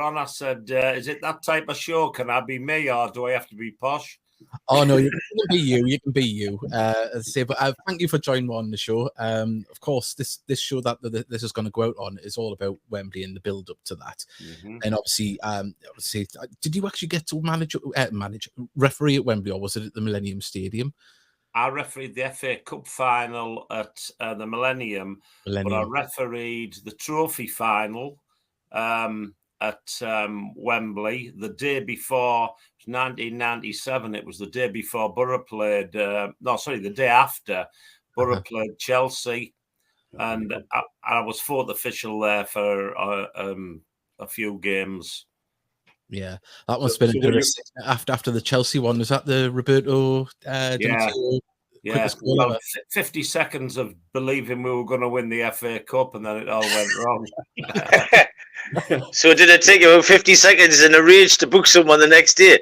on. I said, is it that type of show? Can I be me or do I have to be posh? Oh no, you can be you. You can be you. But thank you for joining on the show. Of course, this show that this is going to go out on is all about Wembley and the build up to that. Mm-hmm. And obviously, did you actually get to manage referee at Wembley, or was it at the Millennium Stadium? I refereed the FA Cup final at the Millennium, but I refereed the trophy final at Wembley the day before. 1997. It was the day before Borough played. The day after Borough played Chelsea, and I was fourth official there for a few games. Yeah, that must have been after the Chelsea one. Was that the Roberto? Yeah. Well, 50 seconds of believing we were going to win the FA Cup, and then it all went wrong. So did it take you 50 seconds and arrange to book someone the next day?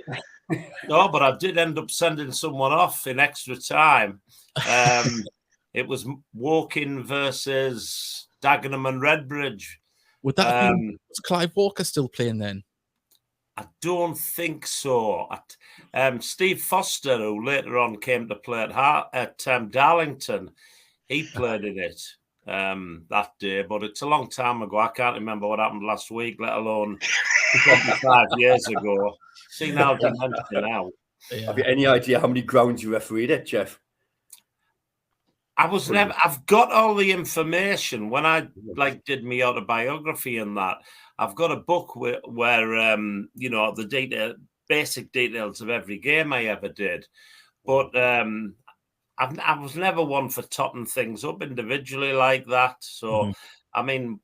No, but I did end up sending someone off in extra time. It was Woking versus Dagenham and Redbridge. Would that have been, was Clive Walker still playing then? I don't think so. Steve Foster, who later on came to play at Darlington, he played in it that day, but it's a long time ago. I can't remember what happened last week, let alone 25 years ago. See now, now. Yeah. Have you any idea how many grounds you refereed at, Jeff? I've got all the information when I did my autobiography and that. I've got a book where the basic details of every game I ever did, but I was never one for totting things up individually like that. So, I mean,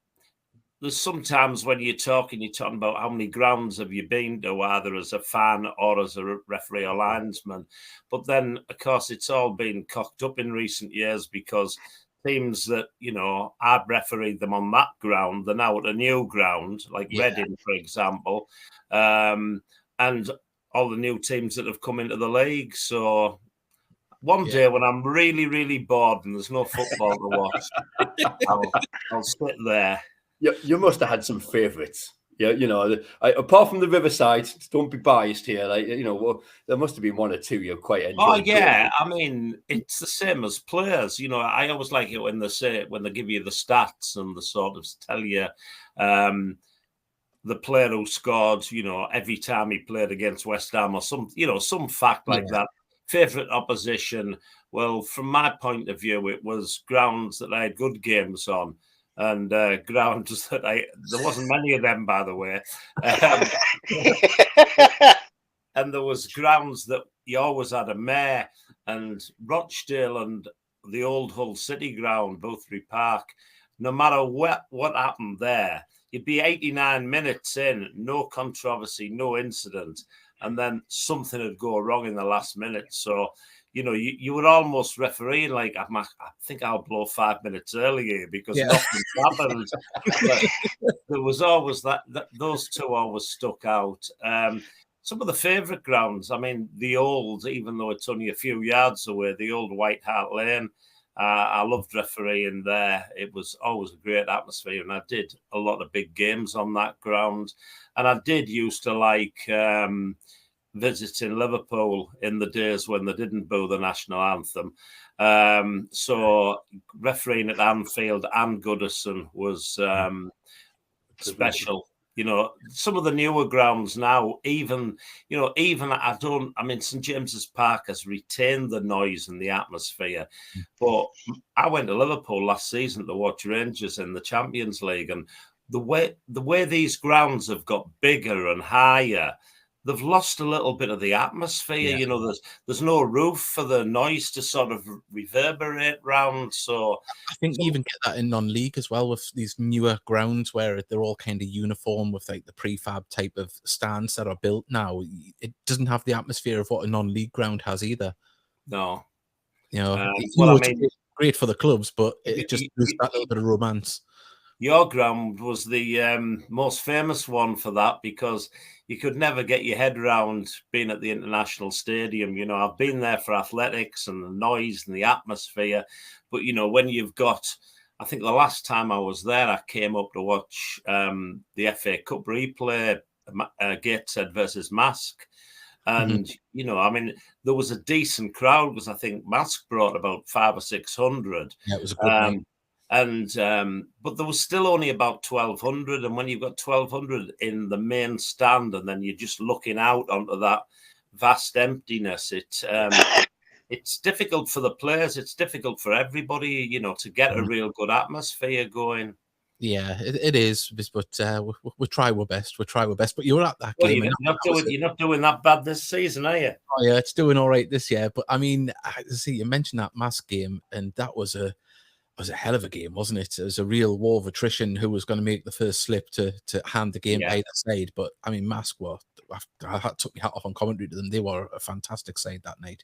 there's sometimes when you're talking about how many grounds have you been to, either as a fan or as a referee or linesman. But then, of course, it's all been cocked up in recent years because teams that, I'd refereed them on that ground, they're now at a new ground, like Reading, for example, and all the new teams that have come into the league. So one day when I'm really, really bored and there's no football to watch, I'll sit there. You must have had some favourites. Yeah, apart from the Riverside, don't be biased here. There must have been one or two you quite enjoyed. Oh yeah, I mean, it's the same as players. I always like it when they give you the stats and they sort of tell you the player who scored, every time he played against West Ham or some fact like that. Favourite opposition. Well, from my point of view, it was grounds that I had good games on. And grounds that there wasn't many of them, by the way. And there was grounds that you always had a mare, and Rochdale and the old Hull City ground, Boothby Park, no matter what happened there, you'd be 89 minutes in, no controversy, no incident, and then something would go wrong in the last minute. So, you would almost referee like, I think I'll blow 5 minutes earlier because nothing's happened. But there was always that those two always stuck out. Some of the favourite grounds, I mean, the old, even though it's only a few yards away, the old White Hart Lane, I loved refereeing there. It was always a great atmosphere, and I did a lot of big games on that ground. And I did used to like visiting Liverpool in the days when they didn't boo the national anthem. So refereeing at Anfield and Goodison was special. Some of the newer grounds now, even St. James's Park has retained the noise and the atmosphere. But I went to Liverpool last season to watch Rangers in the Champions League, and the way these grounds have got bigger and higher, they've lost a little bit of the atmosphere. There's no roof for the noise to sort of reverberate round. So I think you even get that in non-league as well with these newer grounds where they're all kind of uniform with like the prefab type of stands that are built now. It doesn't have the atmosphere of what a non-league ground has either. No. It's great for the clubs, but it just loses that little bit of romance. Your ground was the most famous one for that because you could never get your head around being at the International Stadium. I've been there for athletics and the noise and the atmosphere. But, when you've got, I think the last time I was there, I came up to watch the FA Cup replay Gateshead versus Mask. And, you know, I mean, there was a decent crowd because I think Mask brought about 500 or 600. Yeah, it was a good night. But there was still only about 1,200. And when you've got 1,200 in the main stand and then you're just looking out onto that vast emptiness, it's difficult for the players. It's difficult for everybody, you know, to get a real good atmosphere going. Yeah, it is, but we try our best. We try our best. But you're at that Well, game. you're not doing that bad this season, are you? Oh yeah, it's doing all right this year. But I mean, see, you mentioned that Mask game, and that was a hell of a game, wasn't it? It was a real war of attrition. Who was going to make the first slip to hand the game to either side? But I mean, Mask I took my hat off on commentary to them. They were a fantastic side that night.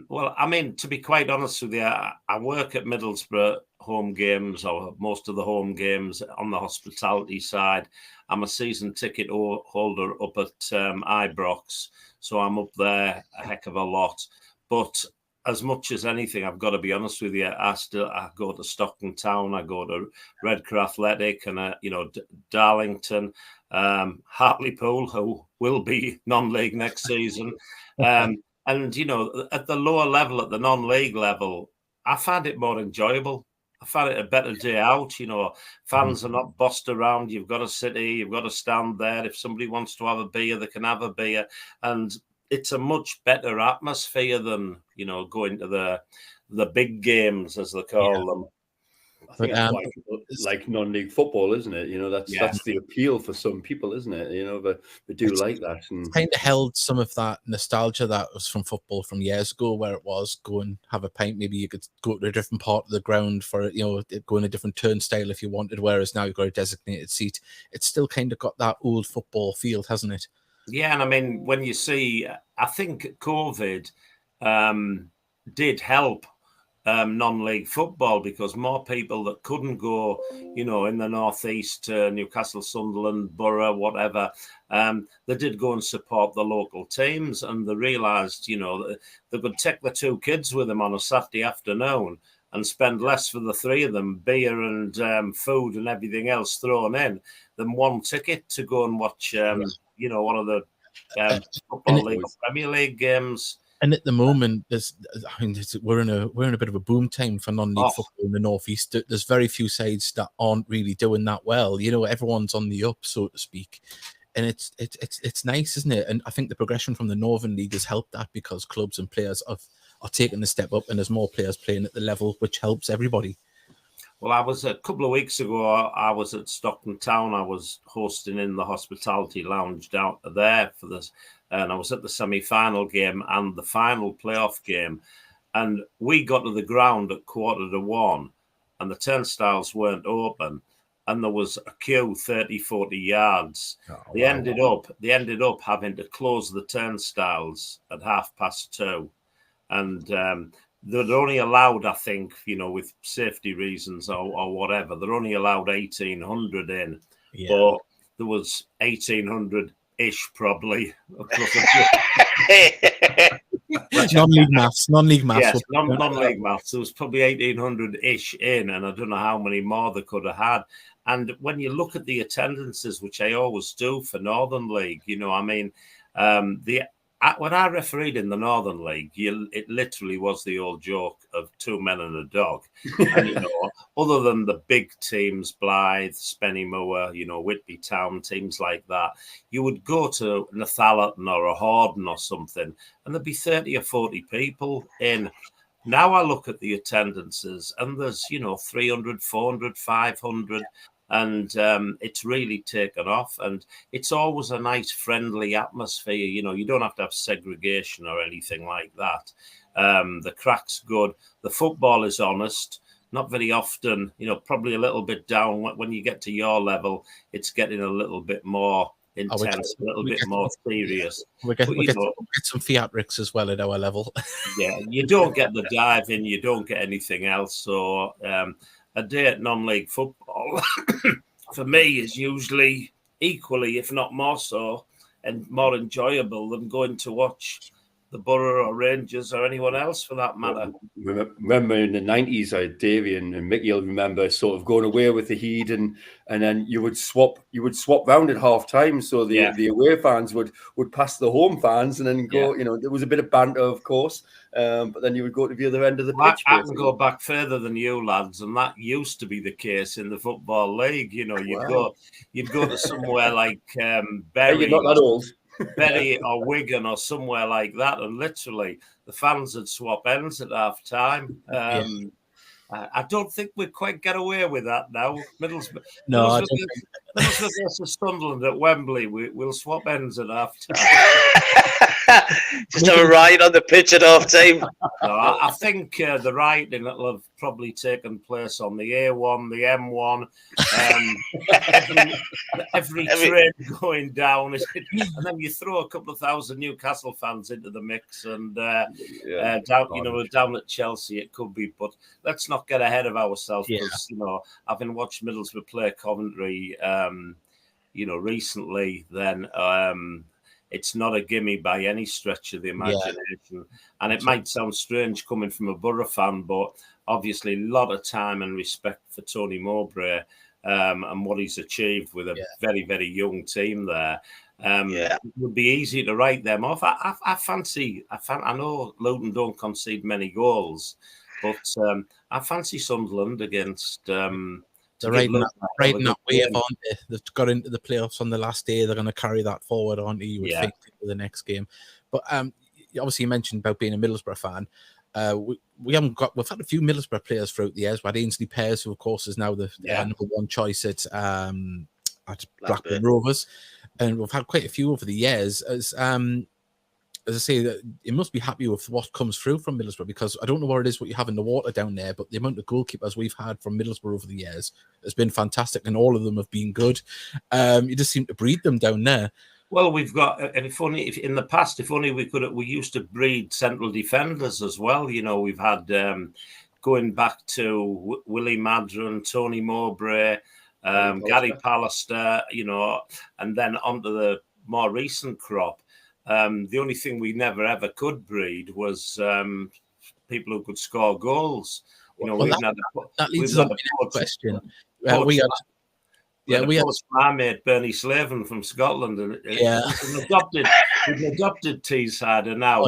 Well, I mean, to be quite honest with you, I work at Middlesbrough home games, or most of the home games on the hospitality side. I'm a season ticket holder up at Ibrox, so I'm up there a heck of a lot. But as much as anything, I've got to be honest with you, I go to Stockton Town, I go to Redcar Athletic, and Darlington, Hartlepool, who will be non-league next season. And, you know, at the lower level, at the non-league level, I find it more enjoyable. I find it a better day out. You know, fans are not bossed around. You've got a city, you've got to stand there. If somebody wants to have a beer, they can have a beer. And it's a much better atmosphere than, you know, going to the big games, as they call them. I think it's like non-league football, isn't it? You know, that's the appeal for some people, isn't it? You know, they do like that. And kind of held some of that nostalgia that was from football from years ago, where it was go and have a pint. Maybe you could go to a different part of the ground for, you know, go in a different turnstile if you wanted, whereas now you've got a designated seat. It's still kind of got that old football feel, hasn't it? Yeah, and I mean, when you see, I think COVID did help non-league football, because more people that couldn't go, you know, in the northeast to Newcastle, Sunderland, Borough, whatever, they did go and support the local teams, and they realised, you know, that they could take the two kids with them on a Saturday afternoon and spend less for the three of them, beer and food and everything else thrown in, than one ticket to go and watch, you know, one of the Football League, Premier League games. And at the moment, we're in a bit of a boom time for non-league football in the northeast. There's very few sides that aren't really doing that well. You know, everyone's on the up, so to speak, and it's nice, isn't it? And I think the progression from the Northern League has helped that, because clubs and players are taking the step up, and there's more players playing at the level, which helps everybody. Well, I was a couple of weeks ago. I was at Stockton Town. I was hosting in the hospitality lounge down there for this. And I was at the semi-final game and the final playoff game. And we got to the ground at 1:45, and the turnstiles weren't open. And there was a queue 30, 40 yards. They ended up having to close the turnstiles at 2:30. And they're only allowed, I think, you know, with safety reasons or whatever, they're only allowed 1,800 in. Yeah. But there was 1,800-ish probably. Non-league maths. Yes, non-league maths. There was probably 1,800-ish in, and I don't know how many more they could have had. And when you look at the attendances, which I always do for Northern League, you know, I mean, when I refereed in the Northern League, it literally was the old joke of two men and a dog. And, you know, other than the big teams, Blythe, Spennymoor, you know, Whitby Town, teams like that, you would go to Northallerton or a Horden or something, and there'd be 30 or 40 people in. Now I look at the attendances, and there's, you know, 300, 400, 500. And it's really taken off, and it's always a nice, friendly atmosphere. You know, you don't have to have segregation or anything like that. The crack's good. The football is honest. Not very often, you know, probably a little bit down. When you get to your level, it's getting a little bit more intense, a little bit more serious. We get some theatrics as well at our level. Yeah, you don't get the dive in, you don't get anything else. So a day at non-league football for me is usually equally, if not more so, and more enjoyable than going to watch the Borough or Rangers or anyone else for that matter. Remember in the 90s, Davey and Mickey will remember sort of going away with the Heat, and then you would swap round at half time, so the away fans would pass the home fans and then go. There was a bit of banter, of course, but then you would go to the other end of the pitch. I can go back further than you lads, and that used to be the case in the Football League. You'd go to somewhere like Bury. You're not that old. Bury or Wigan or somewhere like that, and literally the fans would swap ends at half time. I don't think we'd quite get away with that now. Middlesbrough versus Sunderland at Wembley, we'll swap ends at half time. Just have a riot on the pitch at half time. No, I think the rioting will have probably taken place on the A1, the M1, every train going down, and then you throw a couple of thousand Newcastle fans into the mix, and down at Chelsea it could be. But let's not get ahead of ourselves, because having watched Middlesbrough play Coventry, recently, then. It's not a gimme by any stretch of the imagination. And it might sound strange coming from a Borough fan, but obviously a lot of time and respect for Tony Mowbray and what he's achieved with a very, very young team there. It would be easy to write them off. I know Luton don't concede many goals, but I fancy Sunderland against... They're riding that wave, aren't they? They've got into the playoffs on the last day. They're going to carry that forward, aren't they? You would think, for the next game. But obviously, you mentioned about being a Middlesbrough fan. We've had a few Middlesbrough players throughout the years. We had Ainsley Pears, who of course is now the number one choice at Blackburn Rovers, and we've had quite a few over the years. As I say, you must be happy with what comes through from Middlesbrough, because I don't know what it is what you have in the water down there, but the amount of goalkeepers we've had from Middlesbrough over the years has been fantastic, and all of them have been good. You just seem to breed them down there. Well, we've got, and in the past, if only we used to breed central defenders as well. We've had going back to Willie Madron, Tony Mowbray, Gary Pallister, and then onto the more recent crop. The only thing we never ever could breed was people who could score goals. That leads us to the next question. We had my mate Bernie Slaven from Scotland, and he's an adopted Teessider now.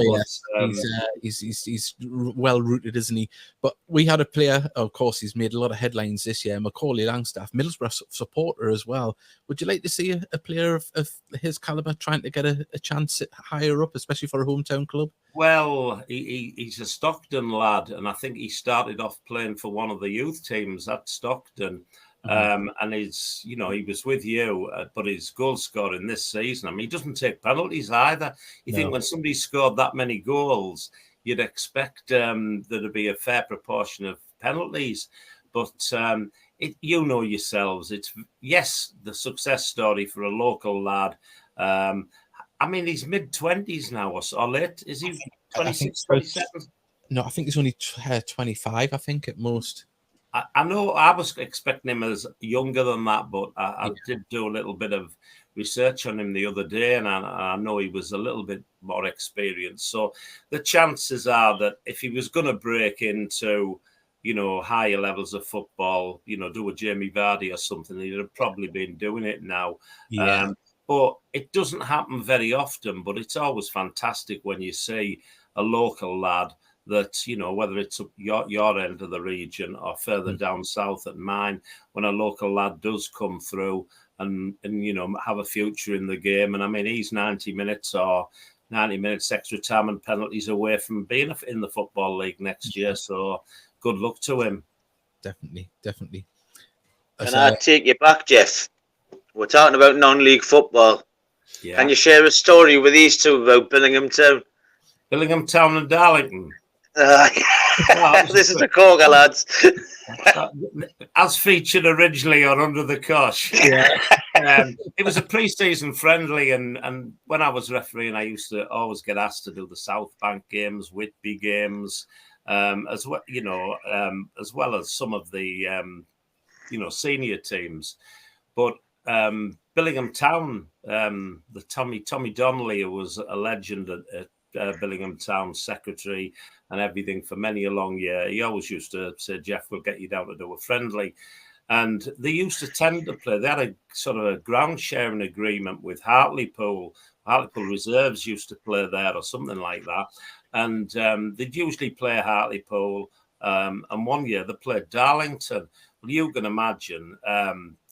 He's well rooted, isn't he? But we had a player, of course, he's made a lot of headlines this year, Macaulay Langstaff, Middlesbrough supporter as well. Would you like to see a player of his caliber trying to get a chance higher up, especially for a hometown club? Well, he's a Stockton lad, and I think he started off playing for one of the youth teams at Stockton. And he was with you, but his goal scoring this season, he doesn't take penalties either. You think when somebody scored that many goals, you'd expect there to be a fair proportion of penalties. But yourselves, it's, the success story for a local lad. He's mid-20s now or late. Is he 26, 27? No, I think he's only 25, I think, at most. I know I was expecting him as younger than that, but I did do a little bit of research on him the other day, and I know he was a little bit more experienced. So the chances are that if he was going to break into, higher levels of football, do a Jamie Vardy or something, he'd have probably been doing it now. Yeah. But it doesn't happen very often, but it's always fantastic when you see a local lad that, whether it's your end of the region or further down south at mine, when a local lad does come through and have a future in the game. And he's 90 minutes extra time and penalties away from being in the Football League next year. So good luck to him. Definitely. Can I take you back, Jeff? We're talking about non-league football. Yeah. Can you share a story with these two about Billingham Town? Billingham Town and Darlington. This is the corker, lads. As featured originally on Under the Cosh. Yeah. It was a pre-season friendly, and when I was refereeing, I used to always get asked to do the South Bank games, Whitby games, as well as some of the senior teams. But Billingham Town, the Tommy Donnelly, who was a legend at Billingham Town secretary and everything for many a long year. He always used to say, Jeff, we'll get you down to do a friendly. And they used to tend to play. They had a sort of a ground sharing agreement with Hartlepool. Hartlepool Reserves used to play there or something like that. And they'd usually play Hartlepool. And one year they played Darlington. Well, you can imagine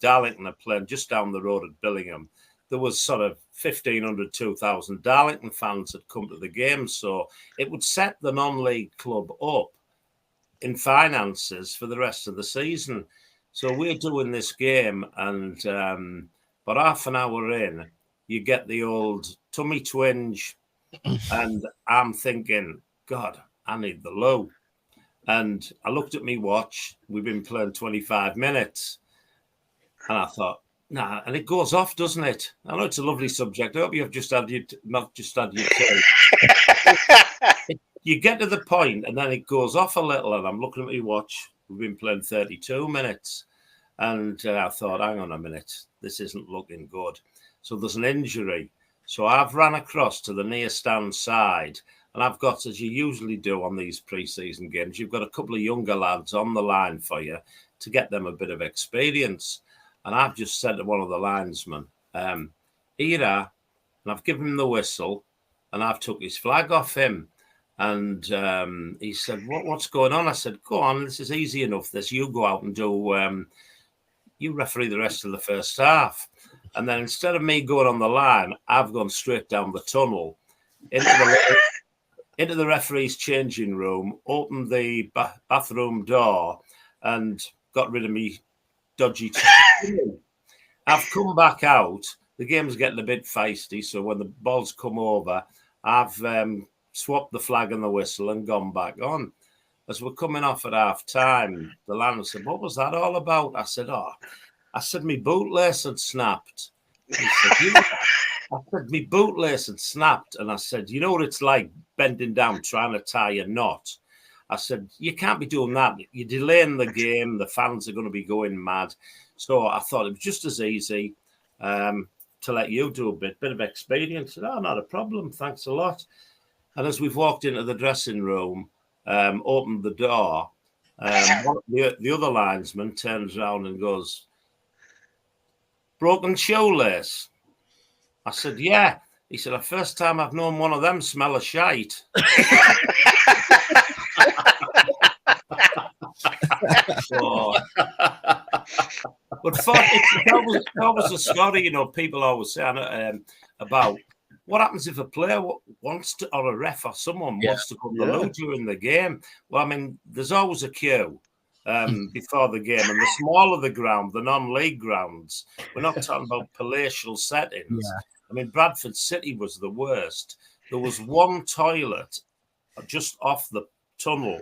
Darlington are playing just down the road at Billingham. There was sort of 1,500, 2,000 Darlington fans had come to the game. So it would set the non-league club up in finances for the rest of the season. So we're doing this game, and about half an hour in, you get the old tummy twinge, and I'm thinking, God, I need the loo. And I looked at my watch. We've been playing 25 minutes. And I thought, nah, and it goes off, doesn't it? I know it's a lovely subject. I hope you've not just had your tea. You get to the point, and then it goes off a little, and I'm looking at my watch. We've been playing 32 minutes. And I thought, hang on a minute, this isn't looking good. So there's an injury. So I've ran across to the near stand side, and I've got, as you usually do on these pre-season games, you've got a couple of younger lads on the line for you to get them a bit of experience. And I've just said to one of the linesmen, Ira, and I've given him the whistle, and I've took his flag off him. And he said, what's going on? I said, go on, this is easy enough. This, you go out and do, you referee the rest of the first half. And then instead of me going on the line, I've gone straight down the tunnel into the referee's changing room, opened the bathroom door, and got rid of me dodgy. I've come back out. The game's getting a bit feisty, so when the balls come over, I've swapped the flag and the whistle and gone back on. As we're coming off at half time, the landlord said, what was that all about? I said, my bootlace had snapped. He said, I said, my bootlace had snapped. And I said, you know what it's like bending down, trying to tie a knot? I said, you can't be doing that. You're delaying the game. The fans are going to be going mad. So I thought it was just as easy to let you do a bit of experience. I said, oh, not a problem. Thanks a lot. And as we've walked into the dressing room, opened the door, the other linesman turns around and goes, broken shoelace? I said, yeah. He said, the first time I've known one of them smell of shite. So, but that was a story, you know, people always say about what happens if a player wants to, or a ref or someone wants to come to loo during the game. Well, I mean, there's always a queue before the game, and the smaller the ground, the non-league grounds, we're not talking about palatial settings. Yeah. I mean, Bradford City was the worst. There was one toilet just off the tunnel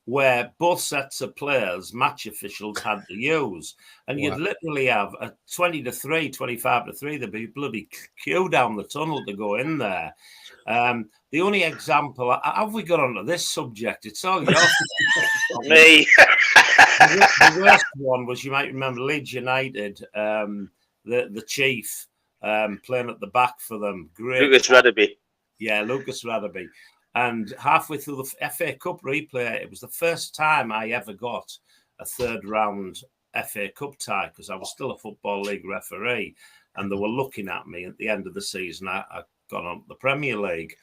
where both sets of players, match officials, had to use. And you'd literally have a 20-3, 25-3, there'd be bloody queue down the tunnel to go in there. The only example, have we got onto this subject? It's all your me. The worst one was, you might remember, Leeds United, the chief playing at the back for them. Great. Lucas Radaby. Yeah, Lucas Radaby. And halfway through the FA Cup replay, it was the first time I ever got a third round FA Cup tie, because I was still a Football League referee, and they were looking at me at the end of the season. I got on the Premier League.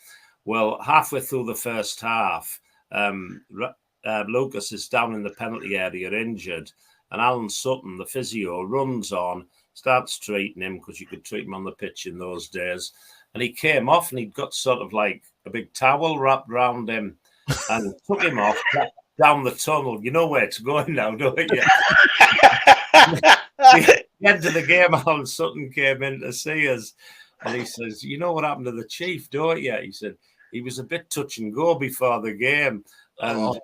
Well, halfway through the first half, Lucas is down in the penalty area injured, and Alan Sutton, the physio, runs on, starts treating him, because you could treat him on the pitch in those days. And he came off, and he'd got sort of like a big towel wrapped around him, and took him off down the tunnel. You know where it's going now, don't you? The end of the game, Alan Sutton came in to see us, and he says, you know what happened to the chief, don't you? He said, he was a bit touch and go before the game, and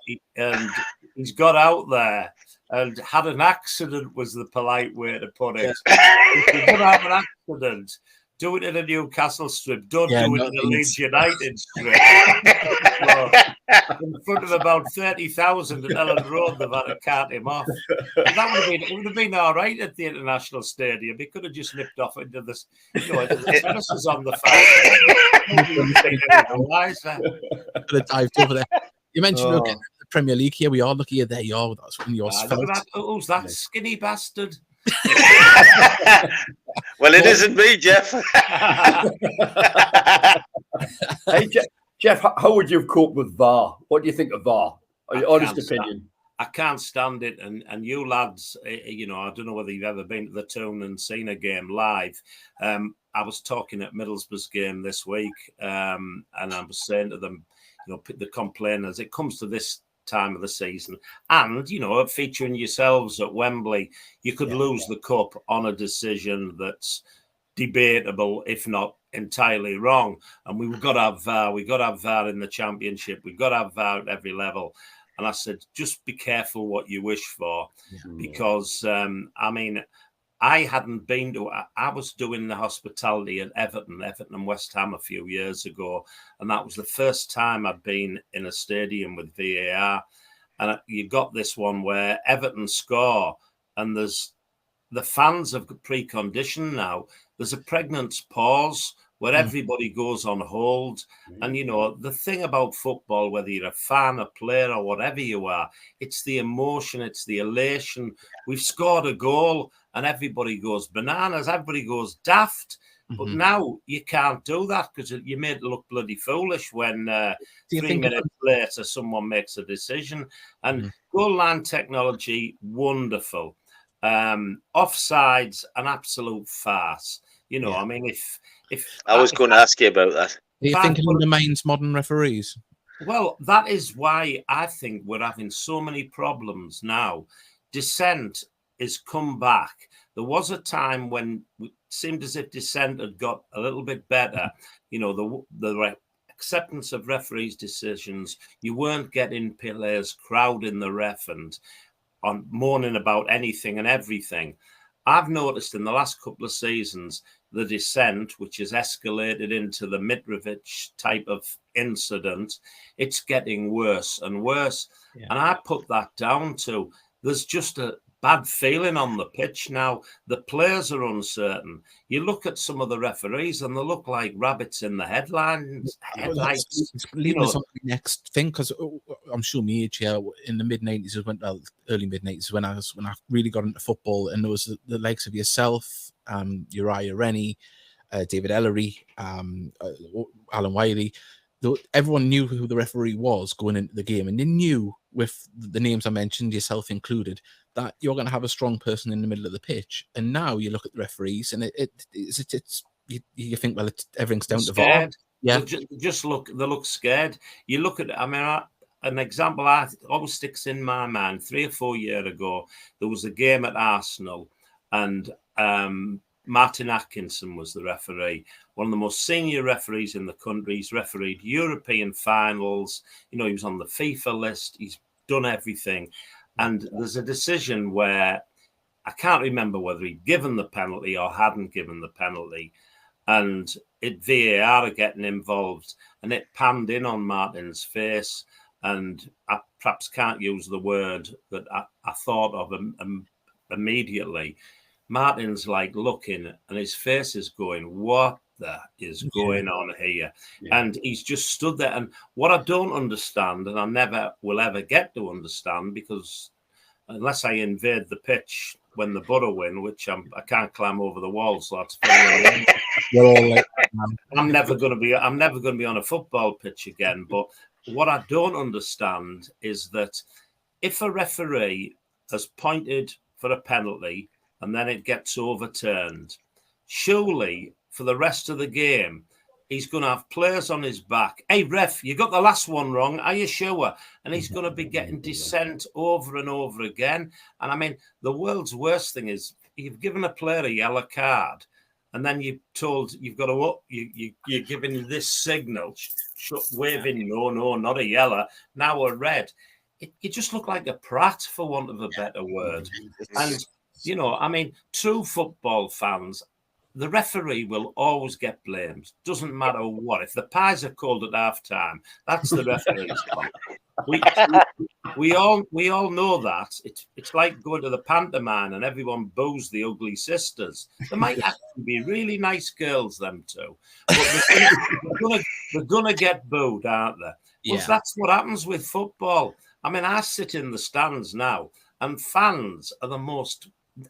he's got out there and had an accident, was the polite way to put it. If you're going to have an accident, do it in a Newcastle strip. Don't do it in a Leeds United strip. So, in front of about 30,000 at Ellen Road, they've had to cart him off. And it would have been all right at the International Stadium. He could have just nipped off into the premises on the far. Could have dived over there. You mentioned the Premier League here. We are lucky there you are. That's when yours felt. Who's that skinny bastard? Well, it isn't me, Jeff. Hey, Jeff, how would you have coped with VAR? What do you think of VAR? Your honest opinion. I can't stand it. And you lads, you know, I don't know whether you've ever been to the Town and seen a game live. I was talking at Middlesbrough's game this week, and I was saying to them, you know, the complainers, it comes to this time of the season, and, you know, featuring yourselves at Wembley, you could lose the cup on a decision that's debatable, if not entirely wrong. And we've got to have VAR. We've got to have VAR in the Championship. We've got to have VAR at every level. And I said, just be careful what you wish for, because, I mean, I hadn't been to, I was doing the hospitality at Everton and West Ham a few years ago. And that was the first time I'd been in a stadium with VAR. And you got this one where Everton score, and there's the fans have preconditioned now. There's a pregnant pause where everybody goes on hold. And, you know, the thing about football, whether you're a fan, a player, or whatever you are, it's the emotion, it's the elation. We've scored a goal and everybody goes bananas, everybody goes daft. But now you can't do that because you made it look bloody foolish when 3 minutes later someone makes a decision. And goal line technology, wonderful. Offsides, an absolute farce. You know, I mean, if I was going to ask you about that. Do you think it undermines modern referees? Well, that is why I think we're having so many problems now. Dissent is come back. There was a time when it seemed as if dissent had got a little bit better. You know, the acceptance of referees' decisions. You weren't getting players crowding the ref and on moaning about anything and everything. I've noticed in the last couple of seasons, the dissent, which has escalated into the Mitrovic type of incident, it's getting worse and worse. And I put that down to there's just a bad feeling on the pitch now. The players are uncertain. You look at some of the referees and they look like rabbits in the headlights. Leading us on to the next thing, because I'm sure me age here in the mid-90s, early mid-90s, when I really got into football, and there was the likes of yourself, Uriah Rennie, David Ellery, Alan Wiley. Everyone knew who the referee was going into the game, and they knew, with the names I mentioned, yourself included, that you're going to have a strong person in the middle of the pitch. And now you look at the referees, and you think, well, everything's down to VAR. Yeah, they look scared. You look at, I mean, an example I always sticks in my mind. 3 or 4 years ago, there was a game at Arsenal, and Martin Atkinson was the referee, one of the most senior referees in the country. He's refereed European finals. You know, he was on the FIFA list. He's done everything. And there's a decision where I can't remember whether he'd given the penalty or hadn't given the penalty. And VAR are getting involved. And it panned in on Martin's face. And I perhaps can't use the word that I thought of immediately. Martin's like looking and his face is going, what the is going on here? And he's just stood there. And what I don't understand, and I never will ever get to understand, because unless I invade the pitch when the Borough win, which I can't climb over the wall, so that's I'm never going to be on a football pitch again. But what I don't understand is that if a referee has pointed for a penalty and then it gets overturned, surely for the rest of the game, he's going to have players on his back. Hey, ref, you got the last one wrong. Are you sure? And he's going to be getting dissent over and over again. And I mean, the world's worst thing is you've given a player a yellow card, and then you're told you've got to you're giving this signal, waving, no, not a yellow, now a red. You just look like a prat, for want of a better word. And you know, I mean, true football fans, the referee will always get blamed. Doesn't matter what. If the pies are cold at half time, that's the referee's fault. we all know that it's like going to the pantomime and everyone bows the ugly sisters. They might actually be really nice girls, them two, but they're gonna get booed, aren't they? Well, that's what happens with football. I mean, I sit in the stands now, and fans are the most.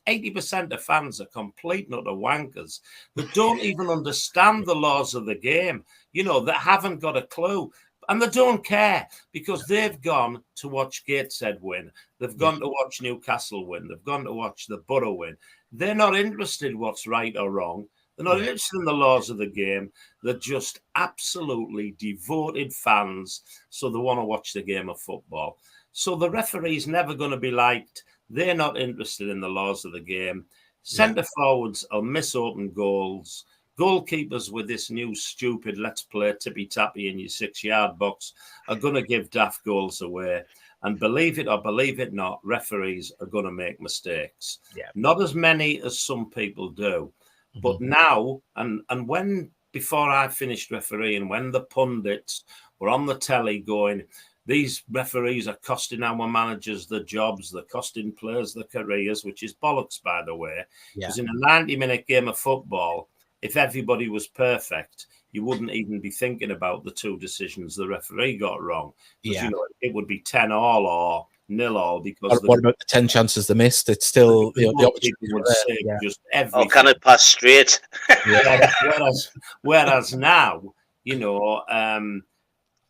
80% of fans are complete nutter wankers that don't even understand the laws of the game. You know, that haven't got a clue. And they don't care because they've gone to watch Gateshead win. They've gone to watch Newcastle win. They've gone to watch the Borough win. They're not interested in what's right or wrong. They're not interested in the laws of the game. They're just absolutely devoted fans. So they want to watch the game of football. So the referee's never going to be liked. They're not interested in the laws of the game. Centre forwards will miss open goals. Goalkeepers with this new stupid let's play tippy-tappy in your 6-yard box are going to give daft goals away. And believe it or believe it not, referees are going to make mistakes. Not as many as some people do. But now, and when before I finished refereeing, when the pundits were on the telly going, these referees are costing our managers their jobs, they're costing players their careers, which is bollocks, by the way. Because in a 90-minute game of football, if everybody was perfect, you wouldn't even be thinking about the two decisions the referee got wrong. Because, you know, it would be 10-all or 0-all. Because what about the 10 chances they missed? It's still the opportunity would say just everything. Or can it pass straight? Whereas now, you know,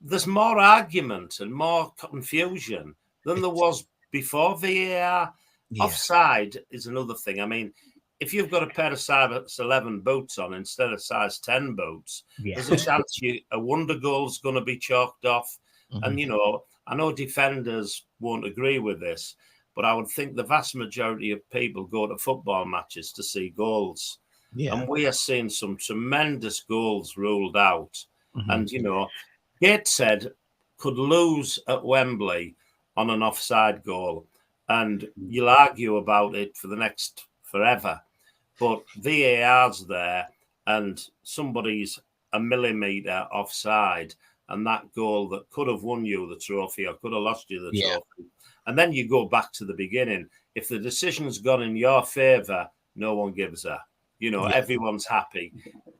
there's more argument and more confusion than there was before VAR. Offside is another thing. I mean, if you've got a pair of size 11 boots on instead of size 10 boots, there's a chance a wonder goal's going to be chalked off. And, you know, I know defenders won't agree with this, but I would think the vast majority of people go to football matches to see goals. And we are seeing some tremendous goals ruled out. And, you know, Gateshead could lose at Wembley on an offside goal, and you'll argue about it for the next forever. But VAR's there, and somebody's a millimetre offside, and that goal that could have won you the trophy or could have lost you the trophy. And then you go back to the beginning. If the decision's gone in your favour, no one gives a. You know, everyone's happy.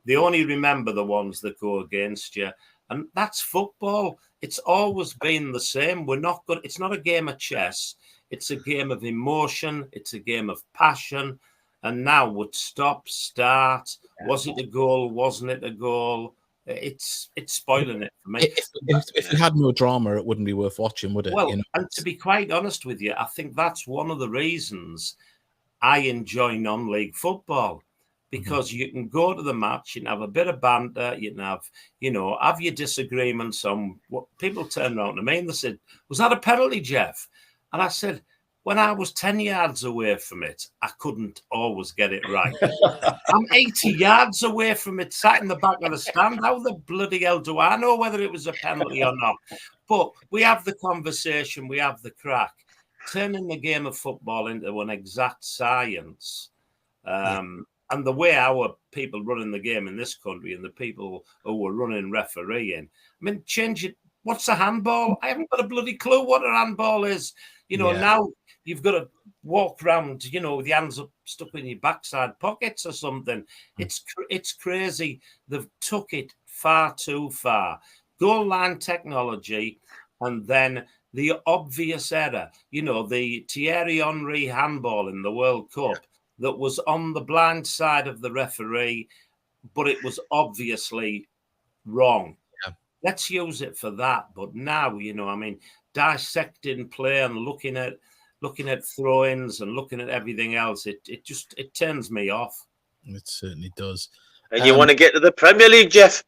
They only remember the ones that go against you. And that's football. It's always been the same. We're not good. It's not a game of chess. It's a game of emotion. It's a game of passion. And now would stop, start. Was it a goal? Wasn't it a goal? It's spoiling it for me. If you had no drama, it wouldn't be worth watching, would it? Well, you know? And to be quite honest with you, I think that's one of the reasons I enjoy non-league football. Because you can go to the match, you can have a bit of banter, you can have, you know, have your disagreements on what people turn around to me and they said, was that a penalty, Jeff? And I said, when I was 10 yards away from it, I couldn't always get it right. I'm 80 yards away from it, sat in the back of the stand. How the bloody hell do I know whether it was a penalty or not? But we have the conversation, we have the crack. Turning the game of football into an exact science. And the way our people running the game in this country and the people who were running refereeing, I mean, change it. What's a handball? I haven't got a bloody clue what a handball is. You know, now you've got to walk around, you know, with your hands up, stuck in your backside pockets or something. It's crazy. They've took it far too far. Goal line technology, and then the obvious error. You know, the Thierry Henry handball in the World Cup. That was on the blind side of the referee, but it was obviously wrong. Let's use it for that. But now, you know, I mean, dissecting play and looking at throw-ins and looking at everything else, it turns me off. It certainly does. And you want to get to the Premier League, Jeff?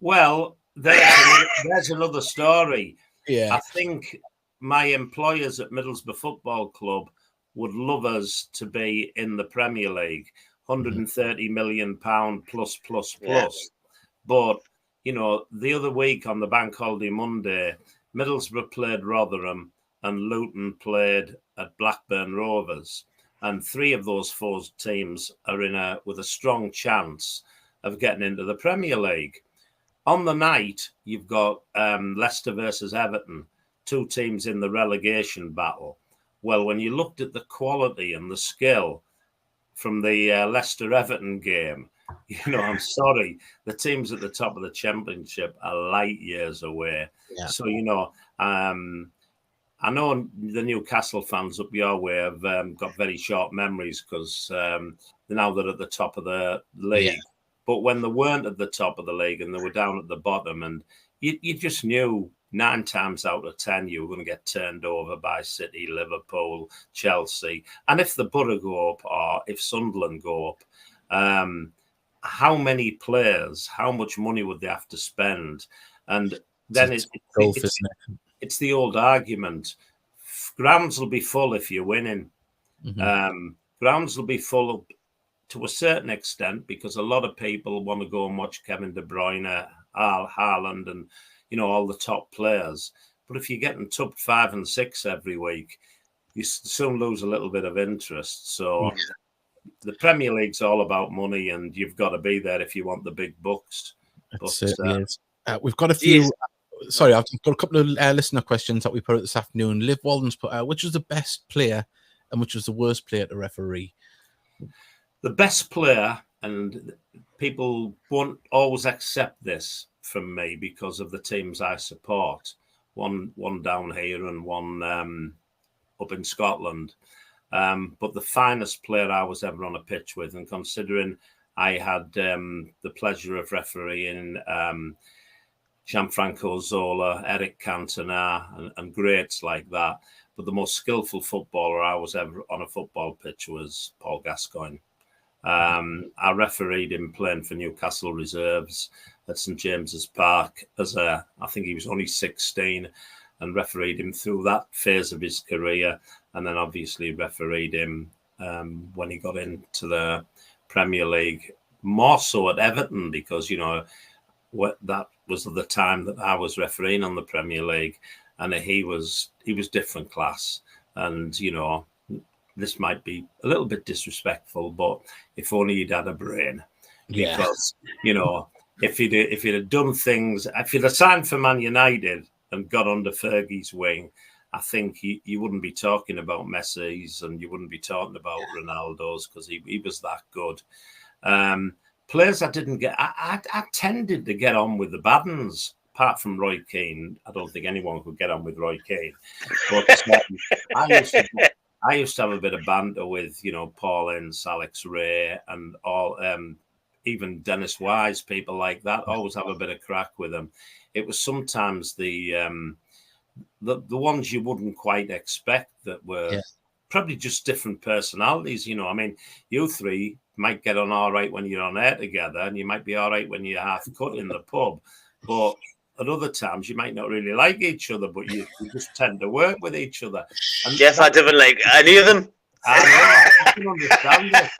Well, there's another story. Yeah, I think my employers at Middlesbrough Football Club would love us to be in the Premier League, £130 million plus. But, you know, the other week on the Bank Holiday Monday, Middlesbrough played Rotherham and Luton played at Blackburn Rovers. And 3 of those 4 teams are with a strong chance of getting into the Premier League. On the night, you've got Leicester versus Everton. two teams in the relegation battle. Well, when you looked at the quality and the skill from the Leicester-Everton game, I'm sorry, the teams at the top of the Championship are light years away. Yeah. So, I know the Newcastle fans up your way have got very short memories because now they're at the top of the league. Yeah. But when they weren't at the top of the league and they were down at the bottom, and you just knew 9 times out of 10 you were going to get turned over by City, Liverpool, Chelsea. And if the Borough go up or if Sunderland go up, how many players, how much money would they have to spend? And then it's the old argument. Grounds will be full if you're winning. Mm-hmm. Grounds will be full to a certain extent because a lot of people want to go and watch Kevin De Bruyne, Haaland, and all the top players. But if you're getting tubbed 5 and 6 every week, you soon lose a little bit of interest. So the Premier League's all about money, and you've got to be there if you want the big bucks. It certainly is. We've got a few. Sorry, I've got a couple of listener questions that we put out this afternoon. Liv Walden's put out, which was the best player and which was the worst player to referee? The best player, and people won't always accept this from me because of the teams I support. One down here and one up in Scotland. But the finest player I was ever on a pitch with, and considering I had the pleasure of refereeing Gianfranco Zola, Eric Cantona, and greats like that. But the most skillful footballer I was ever on a football pitch was Paul Gascoigne. I refereed him playing for Newcastle Reserves at St James's Park I think he was only 16, and refereed him through that phase of his career. And then obviously refereed him when he got into the Premier League, more so at Everton, because, that was the time that I was refereeing on the Premier League, and he was different class. And this might be a little bit disrespectful, but if only he'd had a brain, because if he'd have done things, if he'd have signed for Man United and got under Fergie's wing, I think you wouldn't be talking about Messi's and you wouldn't be talking about Ronaldo's, because he was that good. Players I didn't get, I tended to get on with the bad ones, apart from Roy Keane. I don't think anyone could get on with Roy Keane. But I used to have a bit of banter with, Paul Ince, Alex Ray, and all, even Dennis Wise, people like that. Always have a bit of crack with them. It was sometimes the ones you wouldn't quite expect that were probably just different personalities. You three might get on all right when you're on air together, and you might be all right when you're half cut in the pub. But at other times, you might not really like each other, but you just tend to work with each other. And Jeff, I didn't like any of them. I know, I can understand it.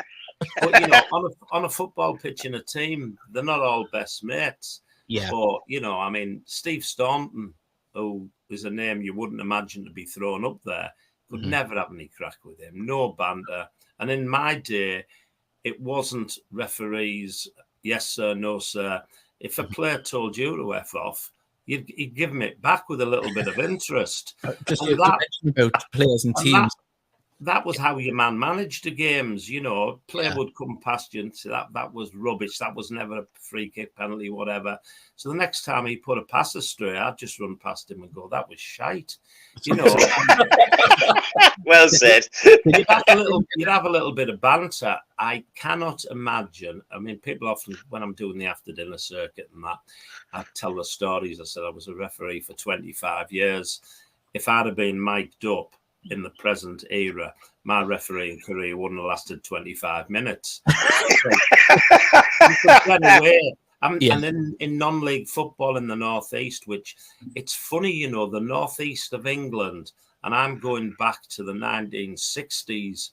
But, on a football pitch in a team, they're not all best mates. Yeah. But, Steve Staunton, who is a name you wouldn't imagine to be thrown up there, could never have any crack with him. No banter. And in my day, it wasn't referees, yes, sir, no, sir. If a player told you to F off, you'd give him it back with a little bit of interest. Just about players and teams. That was how your man managed the games. Player would come past you and say that was rubbish. That was never a free kick, penalty, whatever. So the next time he put a pass astray, I'd just run past him and go, that was shite. Well said. You'd have a little bit of banter. I cannot imagine. People often, when I'm doing the after dinner circuit and that, I tell the stories. I said I was a referee for 25 years. If I'd have been mic'd up in the present era, my refereeing career wouldn't have lasted 25 minutes. And in non-league football in the Northeast, which it's funny, the Northeast of England, and I'm going back to the 1960s,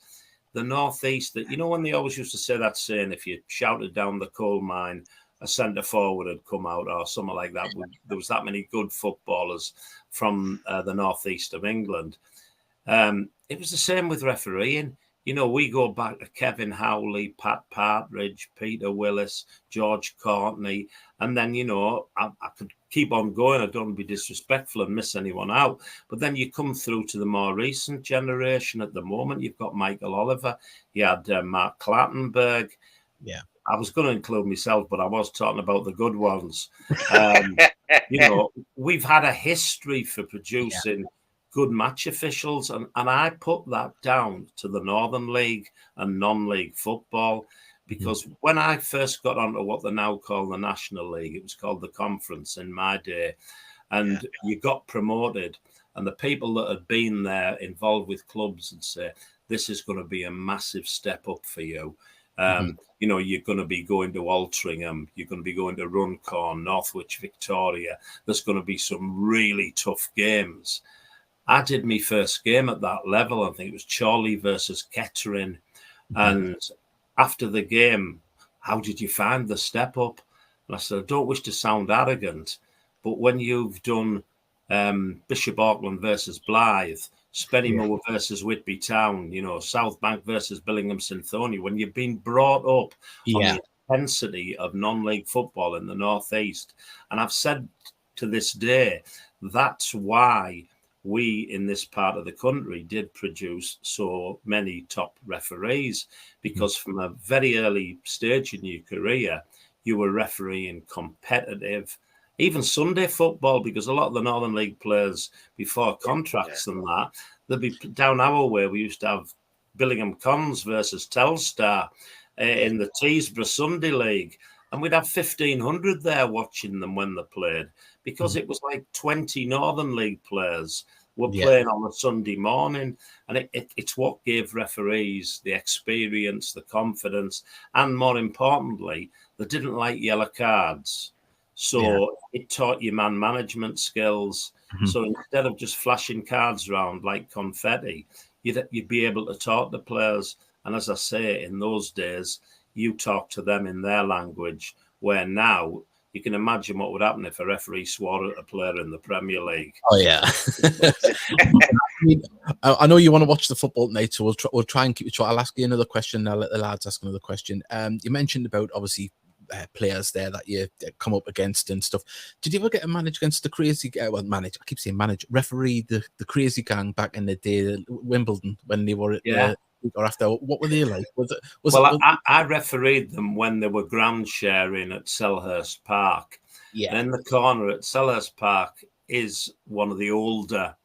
the Northeast, that when they always used to say that saying, if you shouted down the coal mine, a centre forward had come out or something like that. There was that many good footballers from the Northeast of England. It was the same with refereeing. you know, we go back to Kevin Howley, Pat Partridge, Peter Willis, George Courtney, and then, you know, I could keep on going. I don't want to be disrespectful and miss anyone out. But then you come through to the more recent generation. At the moment, you've got Michael Oliver. You had Mark Clattenburg. Yeah. I was going to include myself, but I was talking about the good ones. You know, we've had a history for producing good match officials, and I put that down to the Northern League and non-league football, because when I first got onto what they now call the National League, it was called the Conference in my day, and you got promoted, and the people that had been there involved with clubs would say, this is going to be a massive step up for you. You know, you're going to be going to Altrincham, you're going to be going to Runcorn, Northwich, Victoria. There's going to be some really tough games. I did my first game at that level. I think it was Chorley versus Kettering. And after the game, how did you find the step up? And I said, I don't wish to sound arrogant, but when you've done Bishop Auckland versus Blythe, Spennymoor versus Whitby Town, you know, South Bank versus Billingham Synthonia, when you've been brought up on the intensity of non-league football in the Northeast. And I've said to this day, that's why we in this part of the country did produce so many top referees, because from a very early stage in your career, you were refereeing competitive, even Sunday football, because a lot of the Northern League players before contracts and that, they'd be down our way. We used to have Billingham Cons versus Telstar in the Teesborough Sunday League, and we'd have 1,500 there watching them when they played, because it was like 20 Northern League players were playing on a Sunday morning, and it's what gave referees the experience, the confidence, and more importantly, they didn't like yellow cards. So it taught you man management skills. So instead of just flashing cards around like confetti, you'd be able to talk to players. And as I say, in those days, you talk to them in their language, where now you can imagine what would happen if a referee swore at a player in the Premier League. Oh, yeah. I know you want to watch the football tonight, so we'll try and keep it short. I'll ask you another question. I'll let the lads ask another question. You mentioned about, obviously, players there that you come up against and stuff. Did you ever get a manage against the crazy referee the crazy gang back in the day, Wimbledon, when they were at or after? What were they like? I refereed them when they were ground sharing at Selhurst Park. And in the corner at Selhurst Park is one of the older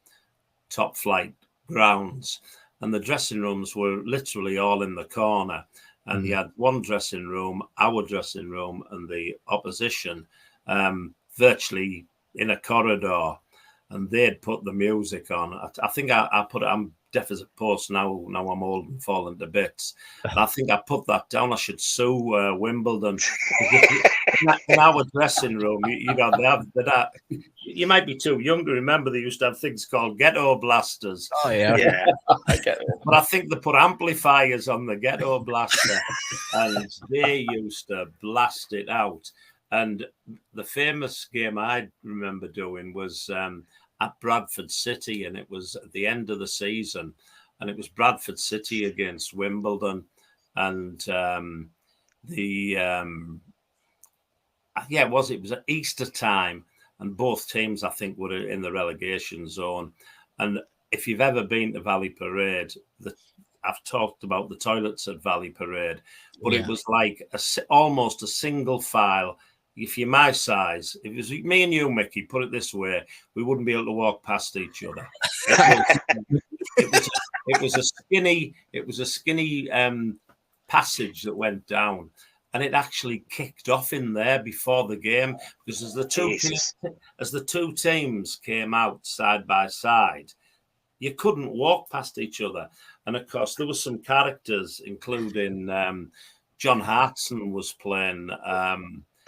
top flight grounds, and the dressing rooms were literally all in the corner. And you had one dressing room, our dressing room, and the opposition virtually in a corridor. And they'd put the music on. I think I put it, I'm deaf as a post now. Now I'm old and falling to bits. And I think I put that down. I should sue Wimbledon. In our dressing room, you might be too young to remember they used to have things called ghetto blasters. Oh, yeah. I get it. But I think they put amplifiers on the ghetto blaster and they used to blast it out. And the famous game I remember doing was at Bradford City, and it was at the end of the season, and it was Bradford City against Wimbledon, and it was at Easter time, and both teams I think were in the relegation zone. And if you've ever been to Valley Parade, I've talked about the toilets at Valley Parade, but it was like almost a single file. If you're my size, if it was me and you, Mickey, put it this way, we wouldn't be able to walk past each other. It was a skinny passage that went down, and it actually kicked off in there before the game, because as the two teams came out side by side, you couldn't walk past each other. And of course, there were some characters, including John Hartson was playing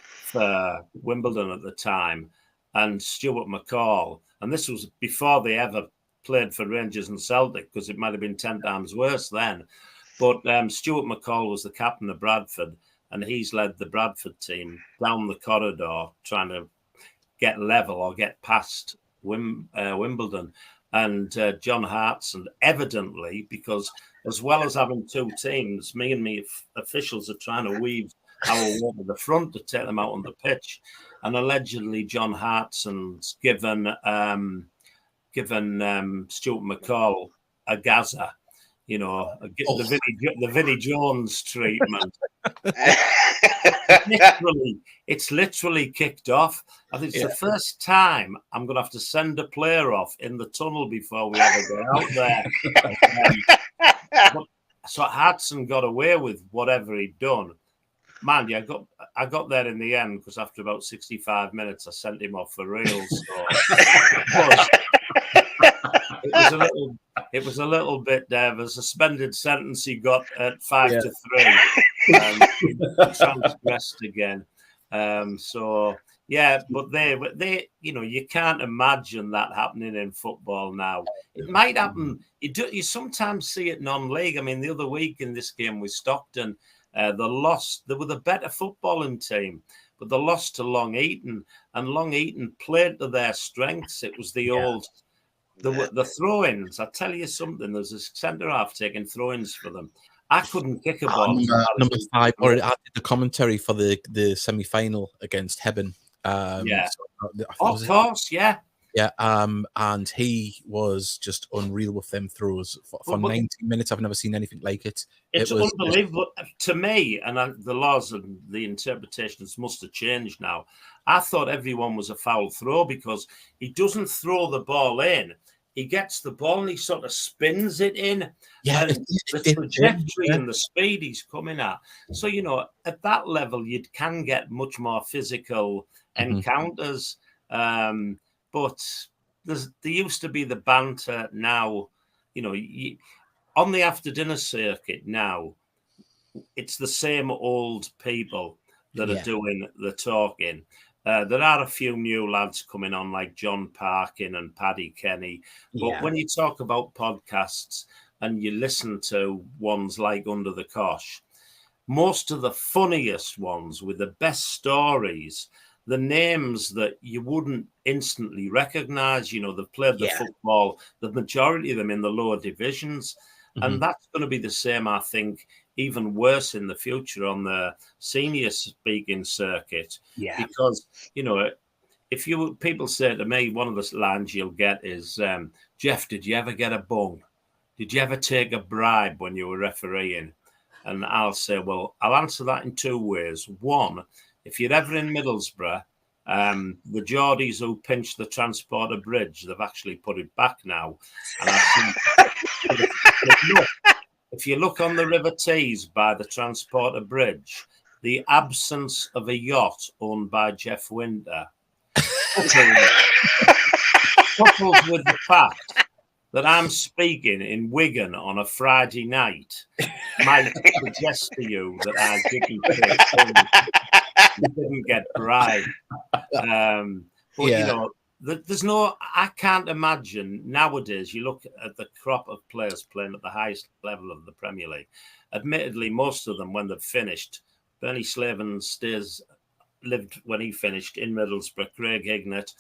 for Wimbledon at the time, and Stuart McCall. And this was before they ever played for Rangers and Celtic, because it might have been 10 times worse then. But Stuart McCall was the captain of Bradford, and he's led the Bradford team down the corridor trying to get level or get past Wimbledon. And John Hartson, evidently, because as well as having two teams, me and me officials are trying to weave our way to the front to take them out on the pitch. And allegedly, John Hartson's given Stuart McCall a Gaza, the Vinnie Jones treatment. It's literally kicked off. I think it's the first time I'm going to have to send a player off in the tunnel before we ever go out there. So Hartson got away with whatever he'd done. Man, yeah, I got there in the end because after about 65 minutes, I sent him off for real. So it was a little bit of a suspended sentence he got at 5-3. He transgressed again. But they, you can't imagine that happening in football now. It might happen. You sometimes see it non-league. I mean, the other week in this game with Stockton, they were the better footballing team, but they lost to Long Eaton, and Long Eaton played to their strengths. It was the old, the throw-ins. I tell you something, there's a centre half taking throw-ins for them. I couldn't kick a ball. Number 5, or I did the commentary for the semi-final against Hebben. Of course, yeah. Yeah, and he was just unreal with them throws. For 90 minutes, I've never seen anything like it. It's unbelievable. To me, and the laws and the interpretations must have changed now. I thought everyone was a foul throw because he doesn't throw the ball in. He gets the ball and he sort of spins it in. Yeah, the trajectory and the speed he's coming at. So, at that level, you can get much more physical encounters. But there used to be the banter. Now, on the after dinner circuit now, it's the same old people that are doing the talking. There are a few new lads coming on, like John Parkin and Paddy Kenny. But when you talk about podcasts and you listen to ones like Under the Cosh, most of the funniest ones with the best stories, the names that you wouldn't instantly recognize, they've played the football, the majority of them in the lower divisions. And that's going to be the same, I think, even worse in the future on the senior speaking circuit. Yeah. Because, if people say to me, one of the lines you'll get is, Jeff, did you ever get a bung? Did you ever take a bribe when you were refereeing? And I'll say, well, I'll answer that in two ways. One, if you're ever in Middlesbrough, the Geordies who pinched the Transporter Bridge, they've actually put it back now. And I think if you look on the River Tees by the Transporter Bridge, the absence of a yacht owned by Jeff Winter, coupled with the fact that I'm speaking in Wigan on a Friday night, might suggest to you that I didn't get bribed. I can't imagine nowadays. You look at the crop of players playing at the highest level of the Premier League. Admittedly, most of them, when they've finished, Bernie Slaven lived when he finished in Middlesbrough. Craig Hignett,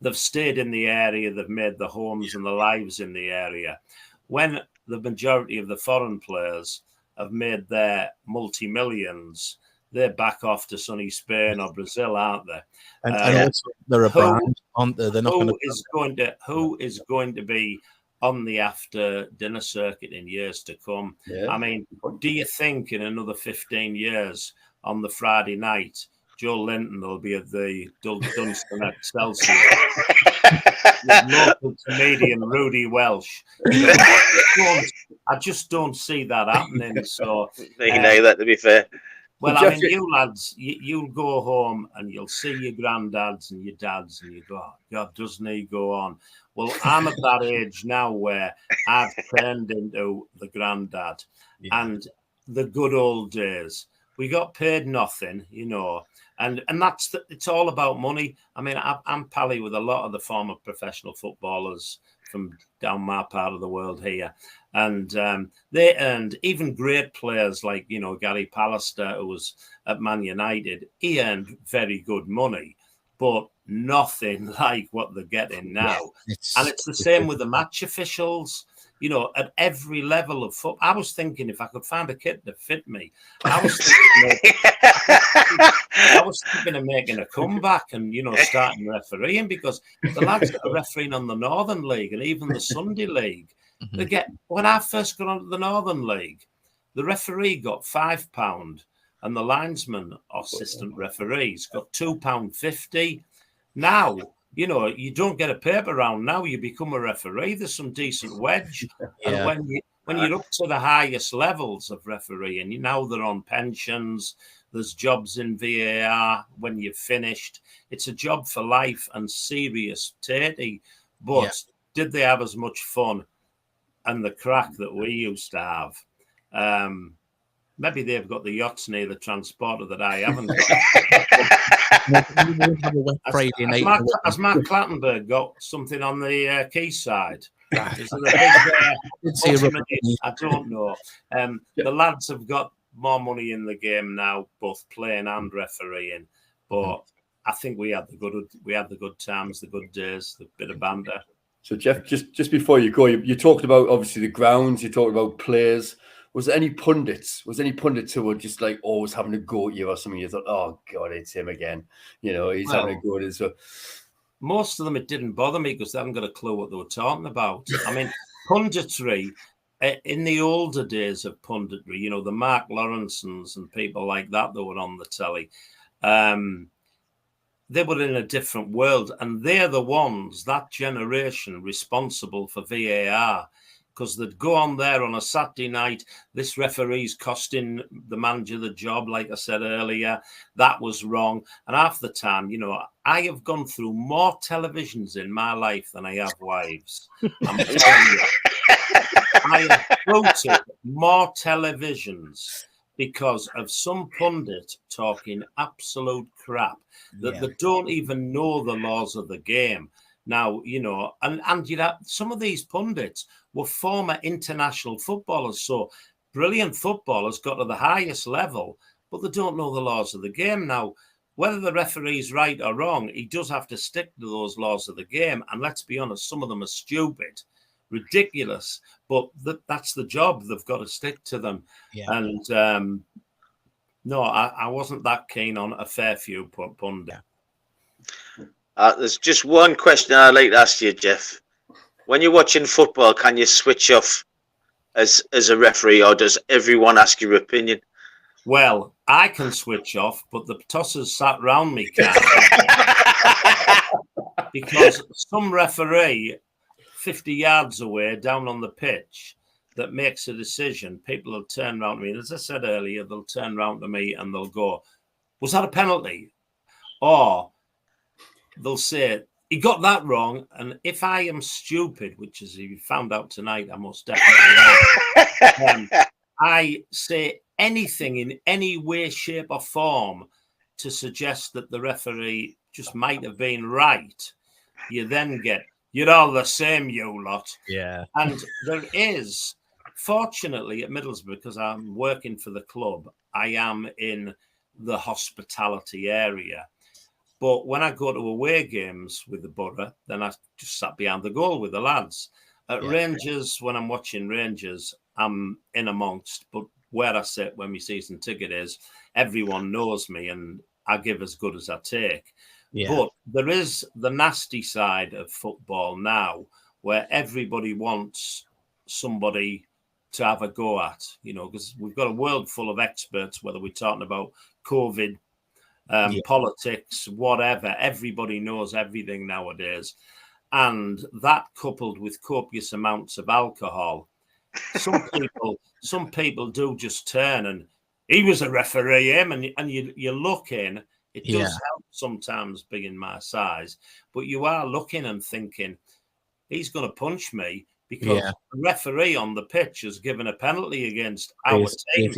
they've stayed in the area. They've made the homes and the lives in the area. When the majority of the foreign players have made their multi-millions, they're back off to sunny Spain or Brazil, aren't they? And also they're a brand, aren't they? They're not who is going to be on the after dinner circuit in years to come? Yeah. I mean, do you think in another 15 years on the Friday night, Joe Linton will be at the Dunstan Excelsior with local comedian Rudy Welsh? I just don't see that happening. So you know that, to be fair. Well, I mean, you lads, you'll go home and you'll see your granddads and your dads and you go, oh, God, doesn't he go on? Well, I'm at that age now where I've turned into the granddad. And the good old days, we got paid nothing, and it's all about money. I mean, I'm pally with a lot of the former professional footballers from down my part of the world here. And they earned, even great players like, Gary Pallister, who was at Man United, he earned very good money. But nothing like what they're getting now. And it's the same with the match officials. You know, at every level of football. I was thinking if I could find a kit that fit me, I was thinking of making a comeback and, you know, starting refereeing, because the lads that are refereeing on the Northern League and even the Sunday League, they get, when I first got onto the Northern League, the referee got £5 and the linesman or assistant referees got £2.50. Now, you know, you don't get a paper round. Now you become a referee. There's some decent wedge. And when you're up to the highest levels of refereeing, now they're on pensions. There's jobs in VAR when you've finished. It's a job for life and serious tatty. But did they have as much fun and the crack that we used to have? Maybe they've got the yachts near the transporter that I haven't got. Has Mark Clattenburg got something on the quayside? Is there a big, I don't know. The lads have got more money in the game now, both playing and refereeing. But I think we had the good times, the good days, the bit of banter. So Jeff, just before you go, you talked about obviously the grounds, you talked about players. Was there any pundits? Was there any pundits who were just like always having a go at you or something? You thought, oh God, it's him again. You know, he's having a go at us. So most of them, it didn't bother me because they hadn't got a clue what they were talking about. I mean, punditry in the older days of punditry, you know, the Mark Lawrensons and people like that were on the telly. They were in a different world, and they're the ones, that generation, responsible for VAR. Because they'd go on there on a Saturday night, this referee's costing the manager the job, like I said earlier, that was wrong. And half the time, you know, I have gone through more televisions in my life than I have wives. I'm telling you. I have quoted more televisions because of some pundit talking absolute crap that they don't even know the laws of the game. Now, you know, and you know, some of these pundits were former international footballers. So brilliant footballers got to the highest level, but they don't know the laws of the game. Now, whether the referee's right or wrong, he does have to stick to those laws of the game. And let's be honest, some of them are stupid, ridiculous, but that's the job. They've got to stick to them. And no, I wasn't that keen on a fair few pundits. There's just one question I'd like to ask you, Jeff. When you're watching football, can you switch off as a referee, or does everyone ask your opinion? Well, I can switch off, but the tossers sat round me can't. Because some referee 50 yards away down on the pitch that makes a decision, people will turn around to me. And as I said earlier, they'll turn around to me and they'll go, was that a penalty? Or they'll say, he got that wrong. And if I am stupid, which as you found out tonight, I most definitely am, I say anything in any way, shape or form to suggest that the referee just might have been right, you then get, you're all the same, you lot. Yeah. And there is, fortunately at Middlesbrough, because I'm working for the club, I am in the hospitality area. But when I go to away games with the Borough, then I just sat behind the goal with the lads. At Rangers, when I'm watching Rangers, I'm in amongst. But where I sit when my season ticket is, everyone knows me and I give as good as I take. Yeah. But there is the nasty side of football now where everybody wants somebody to have a go at, you know, because we've got a world full of experts, whether we're talking about COVID, politics, whatever. Everybody knows everything nowadays. And that coupled with copious amounts of alcohol, some people do just turn and he was a referee, him, and you're looking. It does help sometimes being my size, but you are looking and thinking, he's going to punch me because the referee on the pitch has given a penalty against our team.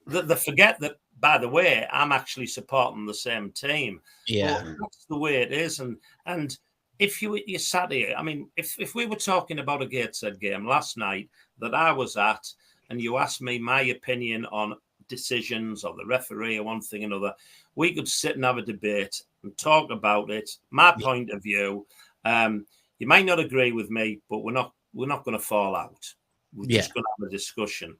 They forget that, by the way, I'm actually supporting the same team. Yeah. But that's the way it is. And if you sat here, I mean, if we were talking about a Gateshead game last night that I was at, and you asked me my opinion on decisions or the referee or one thing or another. We could sit and have a debate and talk about it. My point of view. You might not agree with me, but we're not going to fall out. We're just going to have a discussion.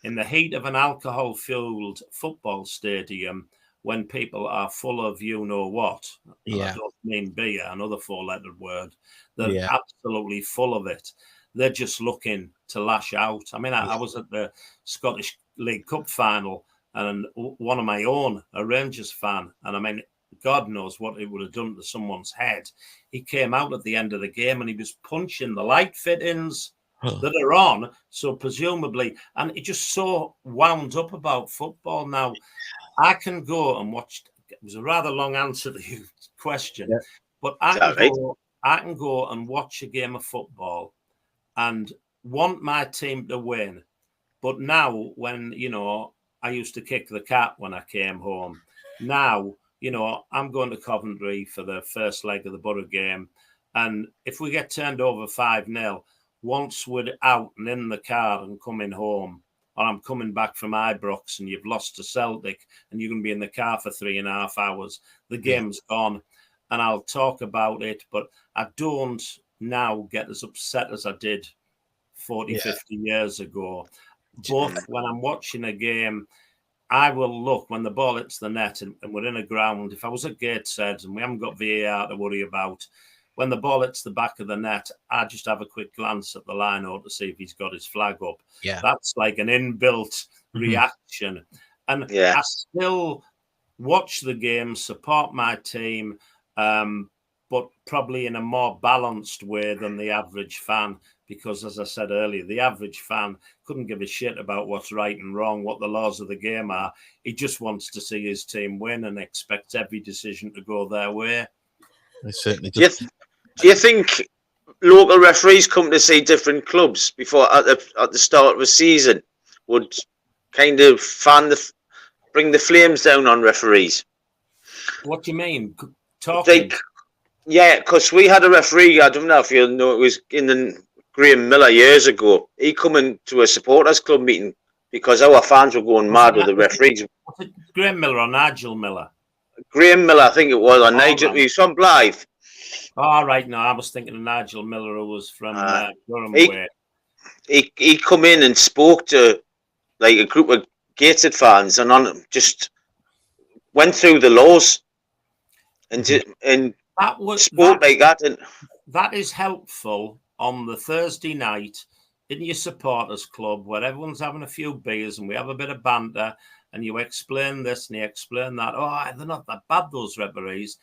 In the heat of an alcohol-fueled football stadium, when people are full of you know what, and I don't mean beer, another four-lettered word, they're absolutely full of it. They're just looking to lash out. I mean, I was at the Scottish League Cup final, and one of my own, a Rangers fan, and I mean, God knows what it would have done to someone's head. He came out at the end of the game and he was punching the light fittings that are on. So presumably, and it just so wound up about football. Now, I can go and watch. It was a rather long answer to your question, but I can go and watch a game of football and want my team to win. But now, when, you know, I used to kick the cat when I came home. Now, you know, I'm going to Coventry for the first leg of the Borough game. And if we get turned over 5-0, once we're out and in the car and coming home, or I'm coming back from Ibrox and you've lost to Celtic and you're going to be in the car for 3.5 hours, the game's gone. And I'll talk about it, but I don't now get as upset as I did 40, 50 years ago. But when I'm watching a game, I will look when the ball hits the net and we're in a ground. If I was at Gateshead and we haven't got VAR to worry about, when the ball hits the back of the net, I just have a quick glance at the lineout to see if he's got his flag up. That's like an inbuilt reaction. And I still watch the game, support my team, but probably in a more balanced way than the average fan. Because, as I said earlier, the average fan couldn't give a shit about what's right and wrong, what the laws of the game are. He just wants to see his team win and expects every decision to go their way. I certainly do. Do you think local referees come to see different clubs before at the start of a season would kind of bring the flames down on referees? What do you mean? Talking? Because we had a referee. I don't know if you know, it was in the Graham Miller years ago. He come into a supporters club meeting because our fans were going mad with the referees. Was it Graham Miller or Nigel Miller? Graham Miller, I think it was, or Nigel. He was from Blythe. All right, no, I was thinking of Nigel Miller, who was from Durham. He come in and spoke to like a group of Gateshead fans and just went through the laws and spoke like that. And that is helpful on the Thursday night in your supporters club where everyone's having a few beers and we have a bit of banter and you explain this and you explain that. Oh, they're not that bad, those referees.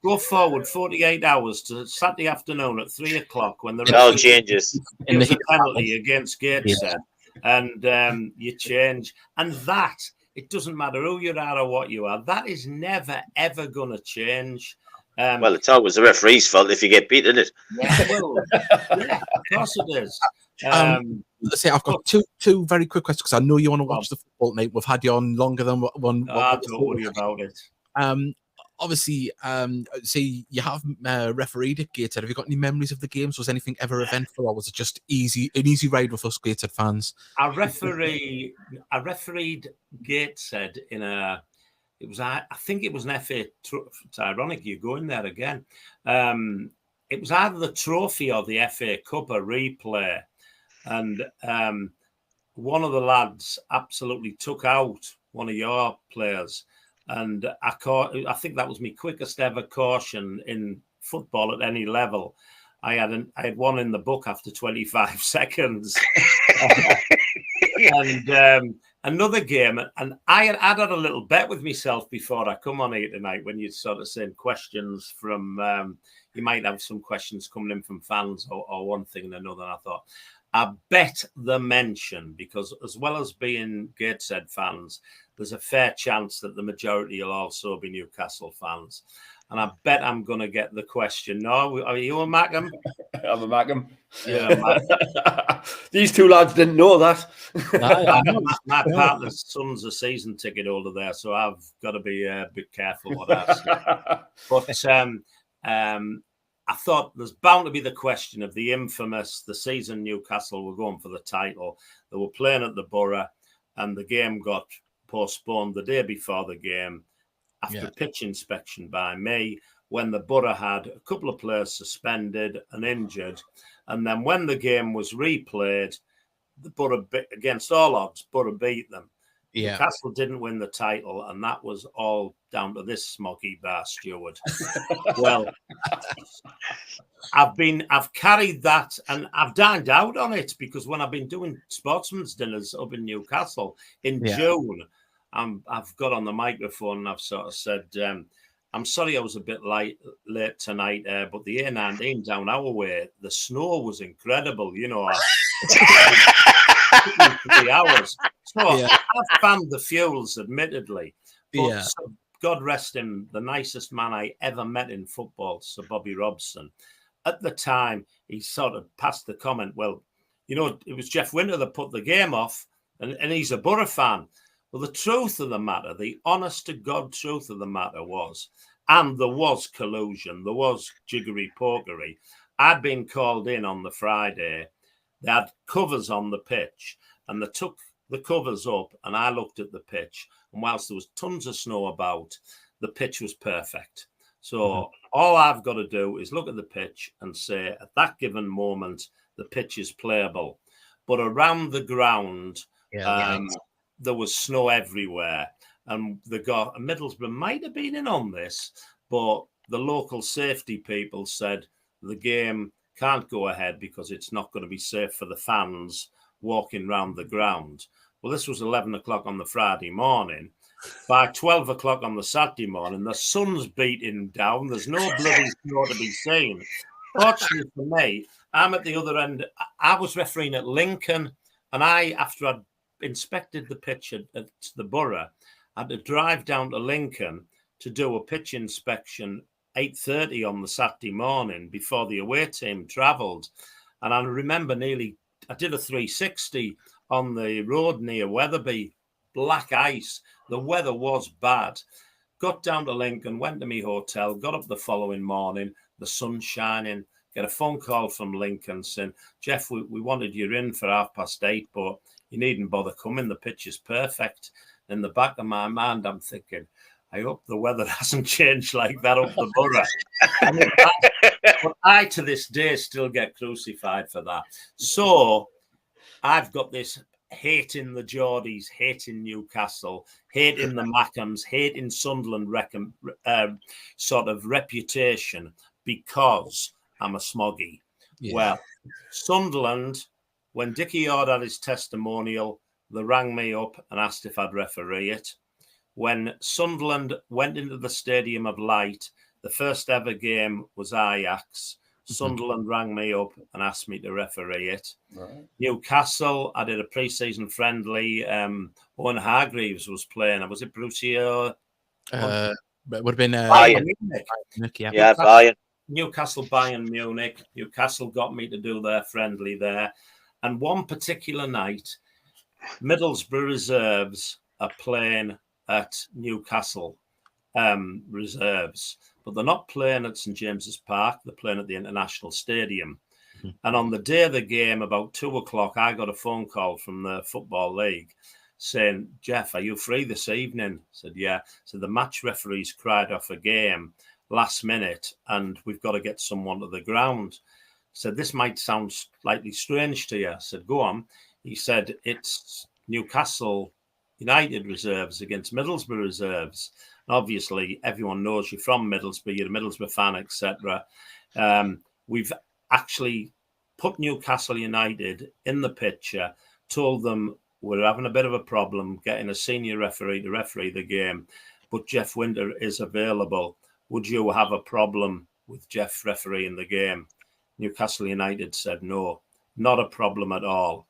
Go forward 48 hours to Saturday afternoon at 3:00 when the all changes. Gives a penalty against Gateshead, and you change. And that, it doesn't matter who you are or what you are, that is never, ever going to change. Well, it's always the referee's fault if you get beat, isn't it? Of course it is. Let's say I've got two very quick questions because I know you want to watch the football, Nate. We've had you on longer than one. Don't worry about it. Obviously, say you have refereed at Gateshead. Have you got any memories of the games? Was anything ever eventful, or was it just an easy ride with us Gateshead fans? I refereed Gateshead in a. It was, I think it was an FA. It's ironic you're going there again. It was either the trophy or the FA Cup, a replay, and one of the lads absolutely took out one of your players, and I think that was my quickest ever caution in football at any level. I had one in the book after 25 seconds. And another game, and I'd had a little bet with myself before I come on here tonight when you're sort of saying questions from, you might have some questions coming in from fans or one thing and another. And I thought, I bet the mention, because as well as being Gateshead fans, there's a fair chance that the majority will also be Newcastle fans. And I bet I'm going to get the question. No, are you a Mackham? I'm a Mackham. Yeah, These two lads didn't know that. My partner's son's a season ticket holder there, so I've got to be a bit careful what I say. But I thought there's bound to be the question of the season Newcastle were going for the title. They were playing at the Borough, and the game got postponed the day before the game after pitch inspection by me, when the Borough had a couple of players suspended and injured. And then when the game was replayed, the Borough, against all odds, Borough beat them. Yeah. Newcastle didn't win the title, and that was all down to this smoggy bar steward. Well, I've carried that, and I've dined out on it, because when I've been doing sportsman's dinners up in Newcastle in June, I've got on the microphone and I've sort of said, I'm sorry I was a bit late tonight, but the A19 down our way, the snow was incredible, 3 hours. So I've fanned the fuels, admittedly. But God rest him, the nicest man I ever met in football, Sir Bobby Robson. At the time, he sort of passed the comment, well, it was Jeff Winter that put the game off, and he's a Borough fan. Well, the truth of the matter, the honest to God truth of the matter was, and there was collusion, there was jiggery-pokery. I'd been called in on the Friday. They had covers on the pitch, and they took the covers up, and I looked at the pitch, and whilst there was tons of snow about, the pitch was perfect. So all I've got to do is look at the pitch and say, at that given moment, the pitch is playable. But around the ground, there was snow everywhere. And Middlesbrough might have been in on this, but the local safety people said the game can't go ahead because it's not going to be safe for the fans walking around the ground. Well, this was 11 o'clock on the Friday morning. By 12 o'clock on the Saturday morning, the sun's beating down. There's no bloody snow to be seen. Fortunately for me, I'm at the other end. I was refereeing at Lincoln, and after I'd inspected the pitch at the Borough, I had to drive down to Lincoln to do a pitch inspection 8:30 on the Saturday morning before the away team travelled. And I remember I did a 360 on the road near Wetherby, black ice. The weather was bad. Got down to Lincoln, went to my hotel, got up the following morning, the sun shining, get a phone call from Lincoln saying, Jeff, we wanted you in for 8:30, but you needn't bother coming. The pitch is perfect. In the back of my mind, I'm thinking, I hope the weather hasn't changed like that up the Borough. But I, to this day, still get crucified for that. So I've got this hating the Geordies, hating Newcastle, hating the Mackhams, hating Sunderland sort of reputation because I'm a smoggy. Yeah. Well, Sunderland, when Dickie Ord had his testimonial, they rang me up and asked if I'd referee it. When Sunderland went into the Stadium of Light, the first ever game was Ajax. Sunderland rang me up and asked me to referee it. Right. Newcastle, I did a pre-season friendly. Owen Hargreaves was playing. Was it Brucio? It would have been Bayern. Bayern. Newcastle, Bayern Munich. Newcastle got me to do their friendly there. And one particular night, Middlesbrough reserves are playing at Newcastle reserves. But they're not playing at St James's Park. They're playing at the International Stadium. Mm-hmm. And on the day of the game, about 2 o'clock, I got a phone call from the Football League saying, Jeff, are you free this evening? I said, yeah. So the match referees cried off a game last minute, and we've got to get someone to the ground. I said, this might sound slightly strange to you. I said, go on. He said, it's Newcastle United reserves against Middlesbrough reserves. Obviously, everyone knows you're from Middlesbrough, you're a Middlesbrough fan, etc. We've actually put Newcastle United in the picture, told them we're having a bit of a problem getting a senior referee to referee the game, but Jeff Winter is available. Would you have a problem with Jeff refereeing the game? Newcastle United said no, not a problem at all.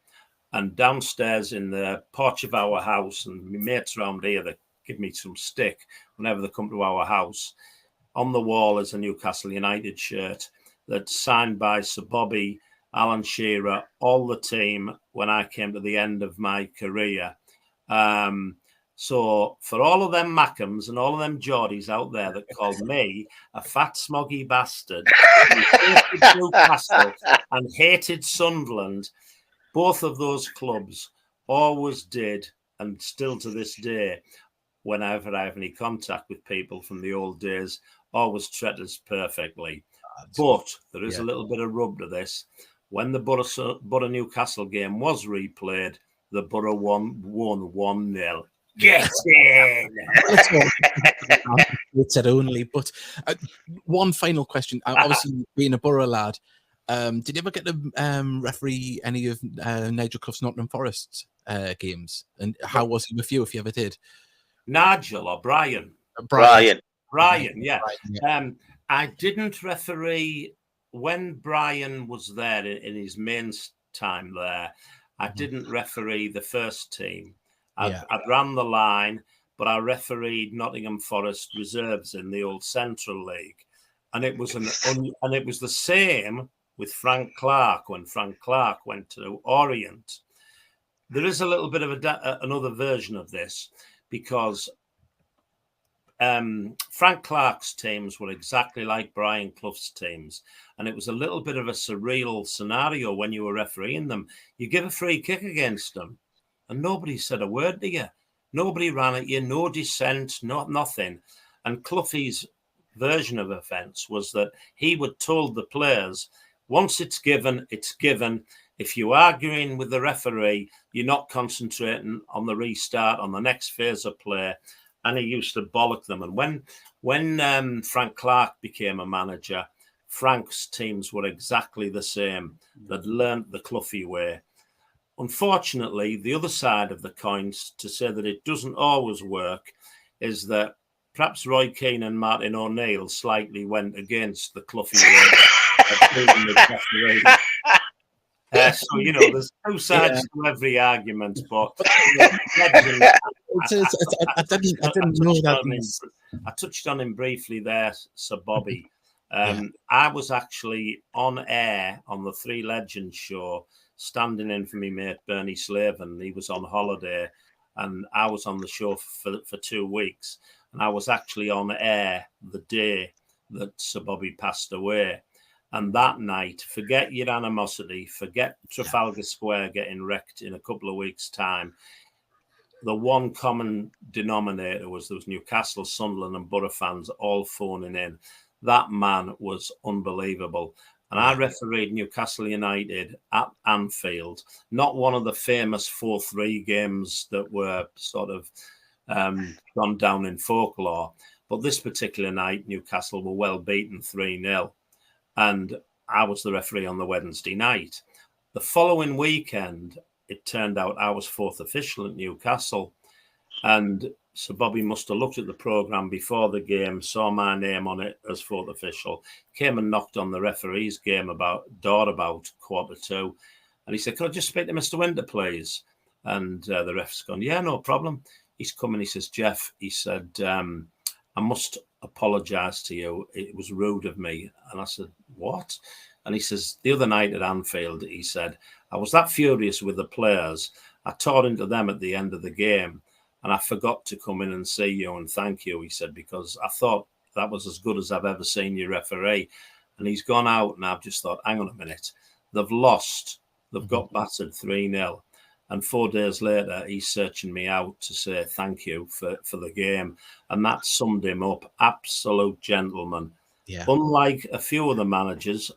And downstairs in the porch of our house, and my mates around here that give me some stick whenever they come to our house, on the wall is a Newcastle United shirt that's signed by Sir Bobby, Alan Shearer, all the team when I came to the end of my career. So for all of them Mackhams and all of them Geordies out there that called me a fat smoggy bastard who hated Newcastle and hated Sunderland, both of those clubs always did and still to this day, whenever I have any contact with people from the old days, always treat us perfectly. But there is a little bit of rub to this. When the Borough Newcastle game was replayed, the Borough won 1-0. Get in! It's it only. But one final question. Obviously, being a Borough lad, did you ever get to referee any of Nigel Clough's Nottingham Forest games? And how was he with you, if you ever did? Nigel or Brian? Brian, yeah. I didn't referee when Brian was there in his main time there. I didn't referee the first team. I ran the line, but I refereed Nottingham Forest reserves in the old Central League, and it was the same with Frank Clark when Frank Clark went to Orient. There is a little bit of another version of this because Frank Clark's teams were exactly like Brian Clough's teams, and it was a little bit of a surreal scenario when you were refereeing them. You give a free kick against them, and nobody said a word to you. Nobody ran at you, no dissent, nothing. And Clough's version of offence was that he would told the players, once it's given, it's given. If you're arguing with the referee, you're not concentrating on the restart, on the next phase of play. And he used to bollock them. And when Frank Clark became a manager, Frank's teams were exactly the same. They'd learnt the Cloughie way. Unfortunately, the other side of the coin, to say that it doesn't always work, is that perhaps Roy Keane and Martin O'Neill slightly went against the Cloughie way. So, there's two sides to every argument, but I touched on him briefly there, Sir Bobby. I was actually on air on the Three Legends show, standing in for me mate Bernie Slaven. He was on holiday, and I was on the show for 2 weeks, and I was actually on air the day that Sir Bobby passed away. And that night, forget your animosity, forget Trafalgar Square getting wrecked in a couple of weeks' time. The one common denominator was there was Newcastle, Sunderland and Borough fans all phoning in. That man was unbelievable. And I refereed Newcastle United at Anfield, not one of the famous 4-3 games that were sort of gone down in folklore. But this particular night, Newcastle were well beaten 3-0. And I was the referee on the Wednesday night. The following weekend, it turned out I was fourth official at Newcastle. And Sir Bobby must have looked at the programme before the game, saw my name on it as fourth official, came and knocked on the referee's door about 1:45. And he said, "Could I just speak to Mr. Winter, please?" And the ref's gone, "Yeah, no problem." He's come and he says, "Jeff," he said, "I must apologise to you. It was rude of me." And I said, "What?" And he says, "The other night at Anfield," he said, "I was that furious with the players. I tore into them at the end of the game. And I forgot to come in and see you and thank you," he said, "because I thought that was as good as I've ever seen you referee." And he's gone out, and I've just thought, hang on a minute. They've lost. They've got battered 3-0. And 4 days later, he's searching me out to say thank you for the game. And that summed him up. Absolute gentleman. Yeah. Unlike a few other managers,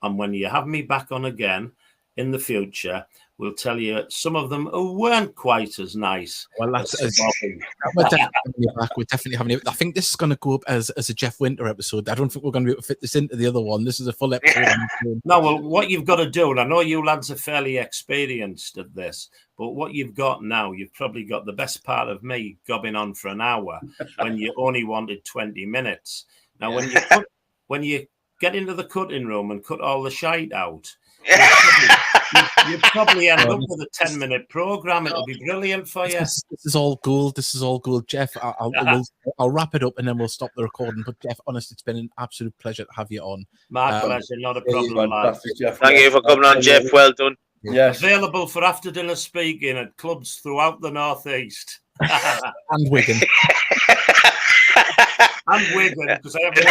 and when you have me back on again in the future, we'll tell you some of them who weren't quite as nice. Well, we're definitely having it. I think this is going to go up as a Jeff Winter episode. I don't think we're going to be able to fit this into the other one. This is a full episode. No, well, what you've got to do, and I know you lads are fairly experienced at this, but what you've got now, you've probably got the best part of me gobbing on for an hour when you only wanted 20 minutes. Now, when you get into the cutting room and cut all the shite out, you probably end up with a 10-minute program. It'll be brilliant for you. This is all gold. This is all gold, Jeff. I'll wrap it up and then we'll stop the recording. But Jeff, honestly, it's been an absolute pleasure to have you on. My pleasure, not a problem. Thank you for coming on, Jeff. Well done. Yes. Available for after dinner speaking at clubs throughout the northeast and Wigan. And Wigan, because I haven't.